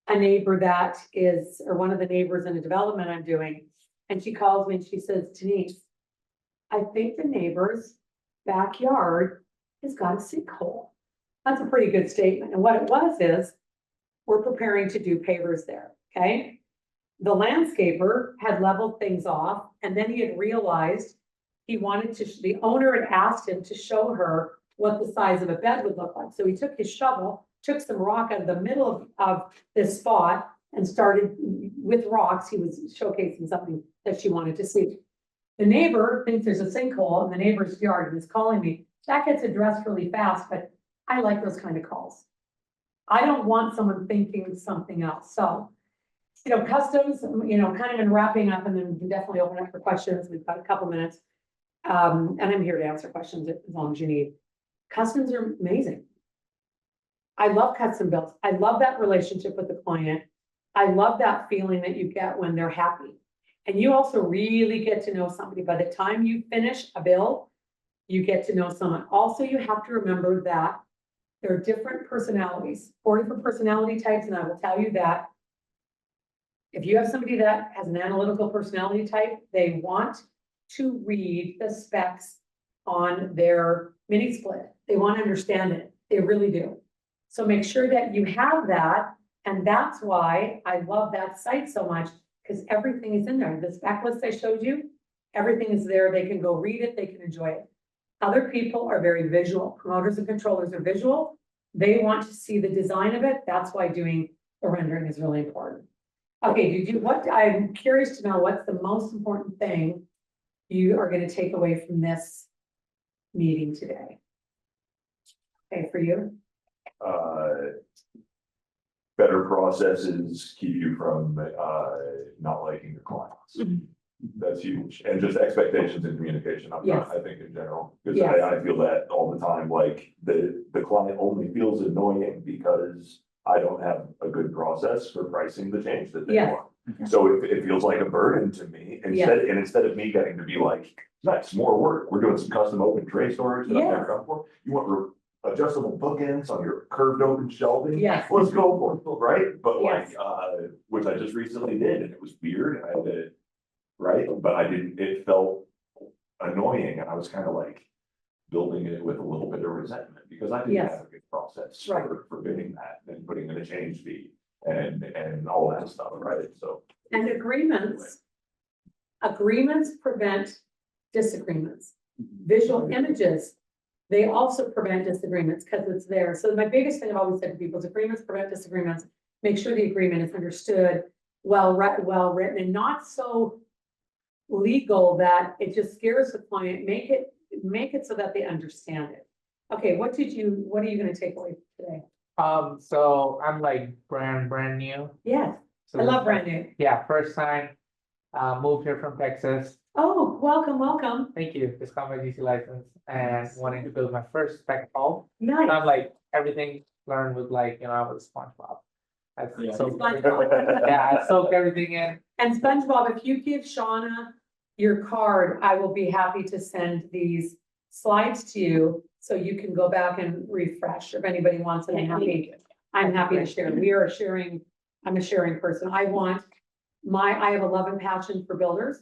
a neighbor that is, or one of the neighbors in a development I'm doing, and she calls me and she says, Denise, I think the neighbor's backyard has got a sinkhole. That's a pretty good statement. And what it was is, we're preparing to do pavers there, okay? The landscaper had leveled things off, and then he had realized he wanted to, the owner had asked him to show her what the size of a bed would look like. So he took his shovel, took some rock out of the middle of this spot and started with rocks. He was showcasing something that she wanted to see. The neighbor thinks there's a sinkhole in the neighbor's yard and is calling me. That gets addressed really fast, but I like those kind of calls. I don't want someone thinking something else. So, you know, customs, you know, kind of in wrapping up, and then we can definitely open up for questions. We've got a couple minutes. And I'm here to answer questions as long as you need. Customs are amazing. I love custom builds. I love that relationship with the client. I love that feeling that you get when they're happy. And you also really get to know somebody. By the time you finish a build, you get to know someone. Also, you have to remember that there are different personalities, 4 different personality types, and I will tell you that if you have somebody that has an analytical personality type, they want to read the specs on their mini split. They want to understand it. They really do. So make sure that you have that. And that's why I love that site so much, because everything is in there. The spec list I showed you, everything is there. They can go read it. They can enjoy it. Other people are very visual. Promoters and controllers are visual. They want to see the design of it. That's why doing the rendering is really important. Okay, I'm curious to know, what's the most important thing you are going to take away from this meeting today? Okay, for you? Better processes keep you from, not liking your clients. That's huge. And just expectations and communication up front, Yes. I think in general. Because Yes. I feel that all the time, like the client only feels annoying because I don't have a good process for pricing the change that they Yes. want. So it feels like a burden to me, instead of me getting to be like, nice, more work. We're doing some custom open tray storage that I've never done before. You want adjustable bookends on your curved open shelving? Yes. Let's go for it, right? But Yes. like, which I just recently did, and it was weird, and I had to, right? But it felt annoying, and I was kind of like building it with a little bit of resentment, because I didn't Yes. have a good process Right. for bidding that and putting in a change fee and all that stuff, right? So. And agreements prevent disagreements. Visual images, they also prevent disagreements because it's there. So my biggest thing I've always said to people is agreements prevent disagreements. Make sure the agreement is understood, well written, and not so legal that it just scares the client. Make it so that they understand it. Okay, what are you going to take away today? So I'm like brand new. Yes, So I love this- brand new. Yeah, first time, moved here from Texas. Oh, welcome. Thank you. Just got my DC license and wanting to build my first spec home. Nice. I'm like, everything learned with like, I was SpongeBob. I Yeah. soaked SpongeBob. yeah, I soaked everything in. And SpongeBob, if you give Shauna your card, I will be happy to send these slides to you so you can go back and refresh. If anybody wants it, I'm happy to share. I'm a sharing person. I have a love and passion for builders.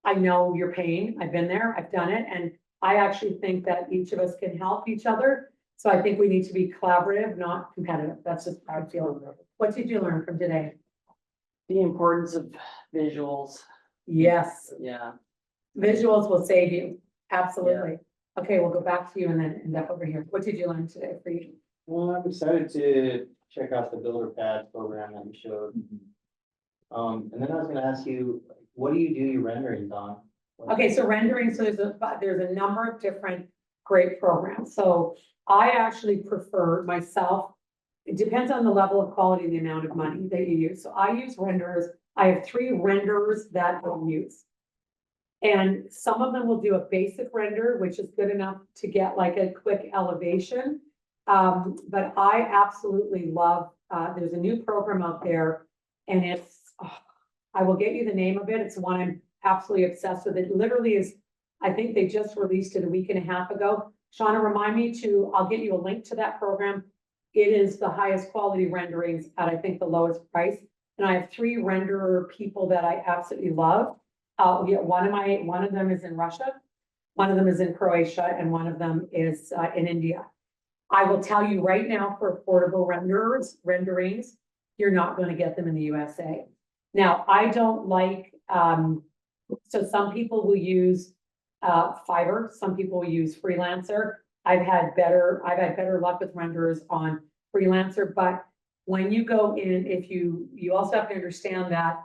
I know your pain. I've been there, I've done it, and I actually think that each of us can help each other. So I think we need to be collaborative, not competitive. That's just how I feel. What did you learn from today? The importance of visuals, Yes, yeah. visuals will save you. Absolutely. Okay, we'll go back to you and then end up over here. What did you learn today for you? Well, I'm excited to check out the builder pad program that you showed. And then I was gonna ask you, what do you do your renderings on? Okay, so rendering, so there's a number of different great programs. So I actually prefer myself, it depends on the level of quality and the amount of money that you use. So I use renderers. I have 3 renderers that I'll use. And some of them will do a basic render, which is good enough to get like a quick elevation. But I absolutely love, there's a new program out there and it's, I will get you the name of it. It's one I'm absolutely obsessed with. It literally is, I think they just released it a week and a half ago. Shauna, remind me I'll get you a link to that program. It is the highest quality renderings at, I think, the lowest price. And I have 3 renderer people that I absolutely love. One of them is in Russia, one of them is in Croatia, and one of them is in India. I will tell you right now, for affordable renderings, you're not going to get them in the USA. Now, I don't like, so some people will use Fiverr, some people will use Freelancer. I've had better luck with renderers on Freelancer, but when you go in, you also have to understand that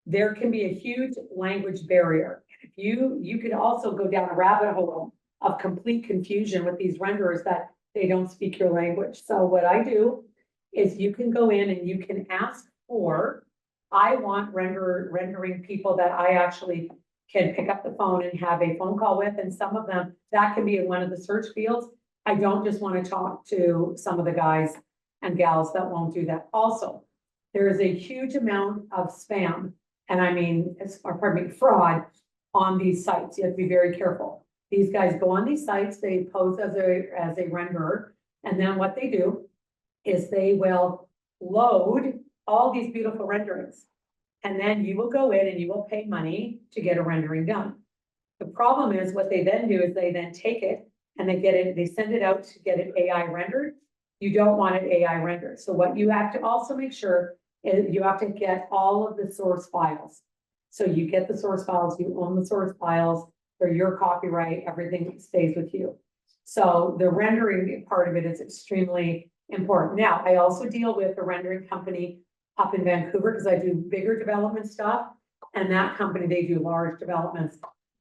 there can be a huge language barrier. If you could also go down a rabbit hole of complete confusion with these renderers that they don't speak your language. So what I do is you can go in and you can ask for, I want rendering people that I actually can pick up the phone and have a phone call with. And some of them, that can be in one of the search fields. I don't just want to talk to some of the guys and gals that won't do that. Also, there is a huge amount of spam, and I mean, fraud on these sites. You have to be very careful. These guys go on these sites, they pose as a renderer, and then what they do is they will load all these beautiful renderings. And then you will go in and you will pay money to get a rendering done. The problem is what they then do is they then take it and they send it out to get it AI rendered. You don't want it AI rendered. So what you have to also make sure is you have to get all of the source files. So you get the source files, you own the source files, they're your copyright, everything stays with you. So the rendering part of it is extremely important. Now, I also deal with a rendering company up in Vancouver because I do bigger development stuff. And that company, they do large developments.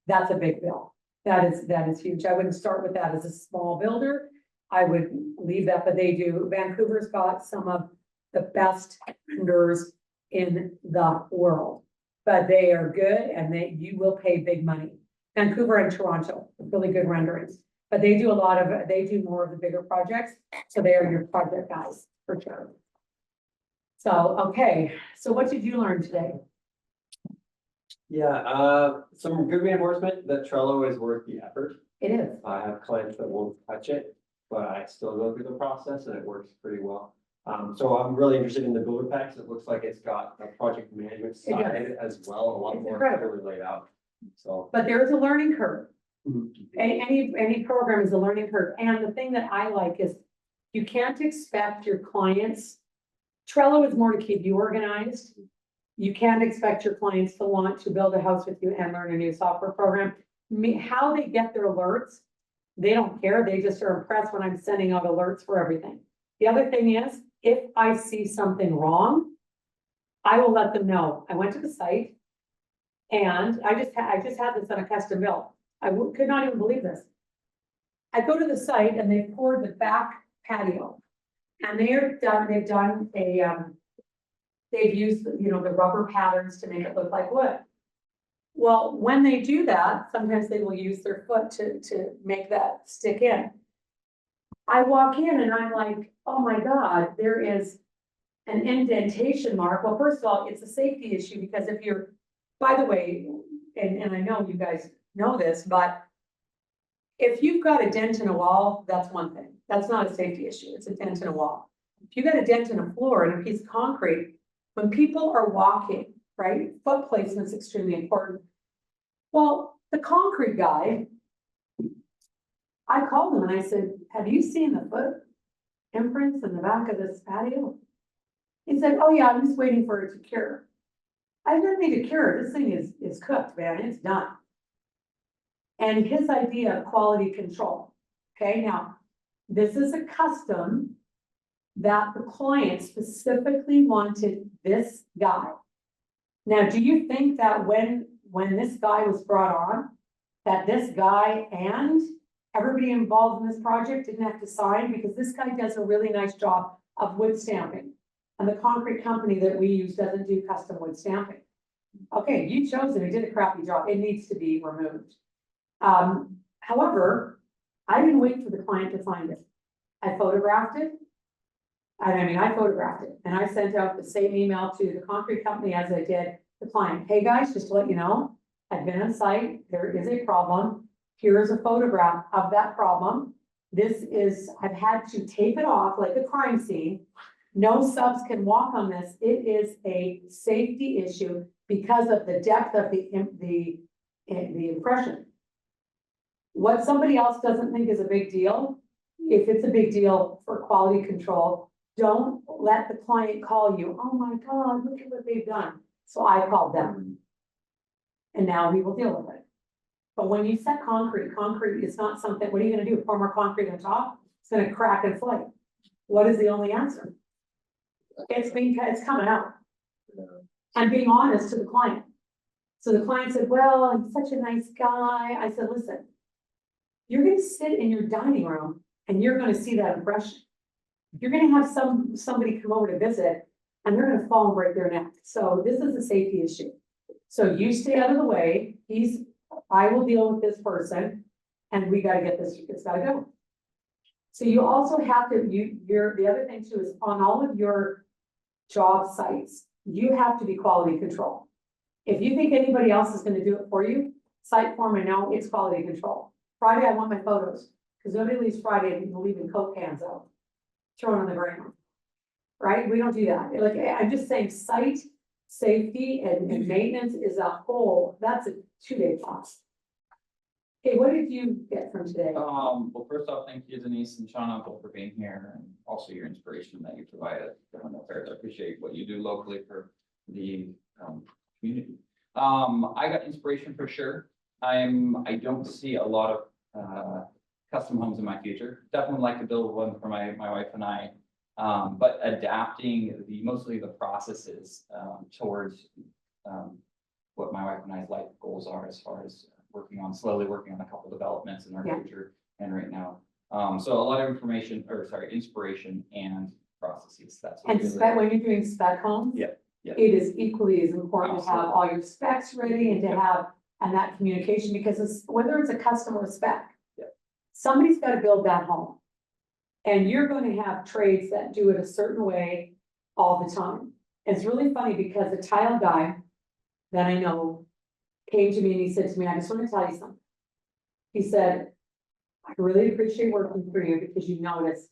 That's a big bill. That is huge. I wouldn't start with that as a small builder. I would leave that, but they do. Vancouver's got some of the best renderers in the world, but they are good and you will pay big money. Vancouver and Toronto, really good renderings, but they do they do more of the bigger projects. So they are your project guys for sure. So, okay. So what did you learn today? Yeah, some good reinforcement that Trello is worth the effort. It is. I have clients that won't touch it, but I still go through the process and it works pretty well. So I'm really interested in the builder packs. It looks like it's got a project management side as well, a lot It's more incredible. clearly laid out. So. But there is a learning curve. Mhm. Any program is a learning curve. And the thing that I like is you can't expect your clients. Trello is more to keep you organized. You can't expect your clients to want to build a house with you and learn a new software program. How they get their alerts, they don't care. They just are impressed when I'm sending out alerts for everything. The other thing is, if I see something wrong, I will let them know. I went to the site and I just had this on a custom build. I could not even believe this. I go to the site and they poured the back patio and they've done they've used, the rubber patterns to make it look like wood. Well, when they do that, sometimes they will use their foot to make that stick in. I walk in and I'm like, oh my God, there is an indentation mark. Well, first of all, it's a safety issue because if you're, by the way, and I know you guys know this, but if you've got a dent in a wall, that's one thing. That's not a safety issue. It's a dent in a wall. If you got a dent in a floor and a piece of concrete, when people are walking, right, foot placement is extremely important. Well, the concrete guy, I called him and I said, have you seen the foot imprints in the back of this patio? He said, oh yeah, I'm just waiting for it to cure. I don't need to cure, this thing is cooked, man, it's done. And his idea of quality control, okay, now, this is a custom that the client specifically wanted this guy. Now, do you think that when this guy was brought on, that this guy and everybody involved in this project didn't have to sign? Because this guy does a really nice job of wood stamping. And the concrete company that we use doesn't do custom wood stamping. Okay, you chose him, he did a crappy job, it needs to be removed. However, I didn't wait for the client to find it. I photographed it. I photographed it and I sent out the same email to the concrete company as I did the client. Hey guys, just to let you know, I've been on site, there is a problem. Here's a photograph of that problem. This is, I've had to tape it off like a crime scene. No subs can walk on this. It is a safety issue because of the depth of the impression. What somebody else doesn't think is a big deal, if it's a big deal for quality control, don't let the client call you, oh my God, look at what they've done. So I called them. And now we will deal with it. But when you set concrete is not something, what are you gonna do? Pour more concrete on top? It's gonna crack and flake. What is the only answer? It's coming out. And being honest to the client. So the client said, well, I'm such a nice guy. I said, listen, you're gonna sit in your dining room and you're gonna see that impression. You're gonna have somebody come over to visit and they're gonna fall and break their neck. So this is a safety issue. So you stay out of the way. I will deal with this person and we gotta get this, it's gotta go. So you also have to, the other thing too is on all of your job sites, you have to be quality control. If you think anybody else is gonna do it for you, site foreman, no, it's quality control. Friday, I want my photos, because nobody leaves Friday and leaving Coke cans out, thrown on the ground. Right? We don't do that. Like, I'm just saying site safety and maintenance is a whole, that's a 2-day class. Okay, what did you get from today? Well, first off, thank you Denise and Shauna both for being here and also your inspiration that you provided. I appreciate what you do locally for the community. I got inspiration for sure. I don't see a lot of custom homes in my future. Definitely like to build one for my wife and I. But adapting mostly the processes towards what my wife and I's life goals are as far as slowly working on a couple developments in our future and right now. So a lot of inspiration and processes. That's what When you're doing spec homes. Yeah. It is equally as important to have all your specs ready and to have, and that communication, because whether it's a custom or a spec. Somebody's got to build that home. And you're going to have trades that do it a certain way all the time. It's really funny because a tile guy that I know came to me and he said to me, I just want to tell you something. He said, I really appreciate working for you because you notice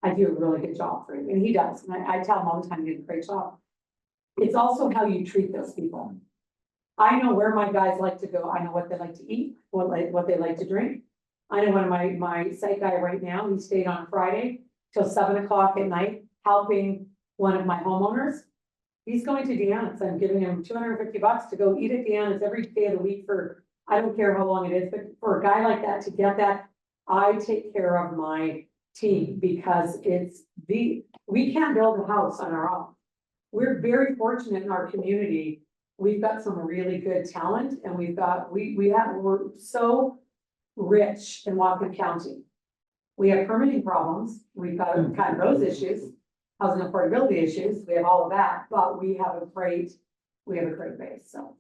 I do a really good job for you. And he does. And I tell him all the time, you did a great job. It's also how you treat those people. I know where my guys like to go. I know what they like to eat, what they like to drink. I know one of my site guy right now, he stayed on Friday till 7 o'clock at night, helping one of my homeowners. He's going to Deanna's. I'm giving him $250 to go eat at Deanna's every day of the week for, I don't care how long it is, but for a guy like that to get that, I take care of my team because we can't build a house on our own. We're very fortunate in our community. We've got some really good talent and we're so rich in Whatcom County. We have permitting problems. We've got kind of those issues, housing affordability issues. We have all of that, but we have a great base, so.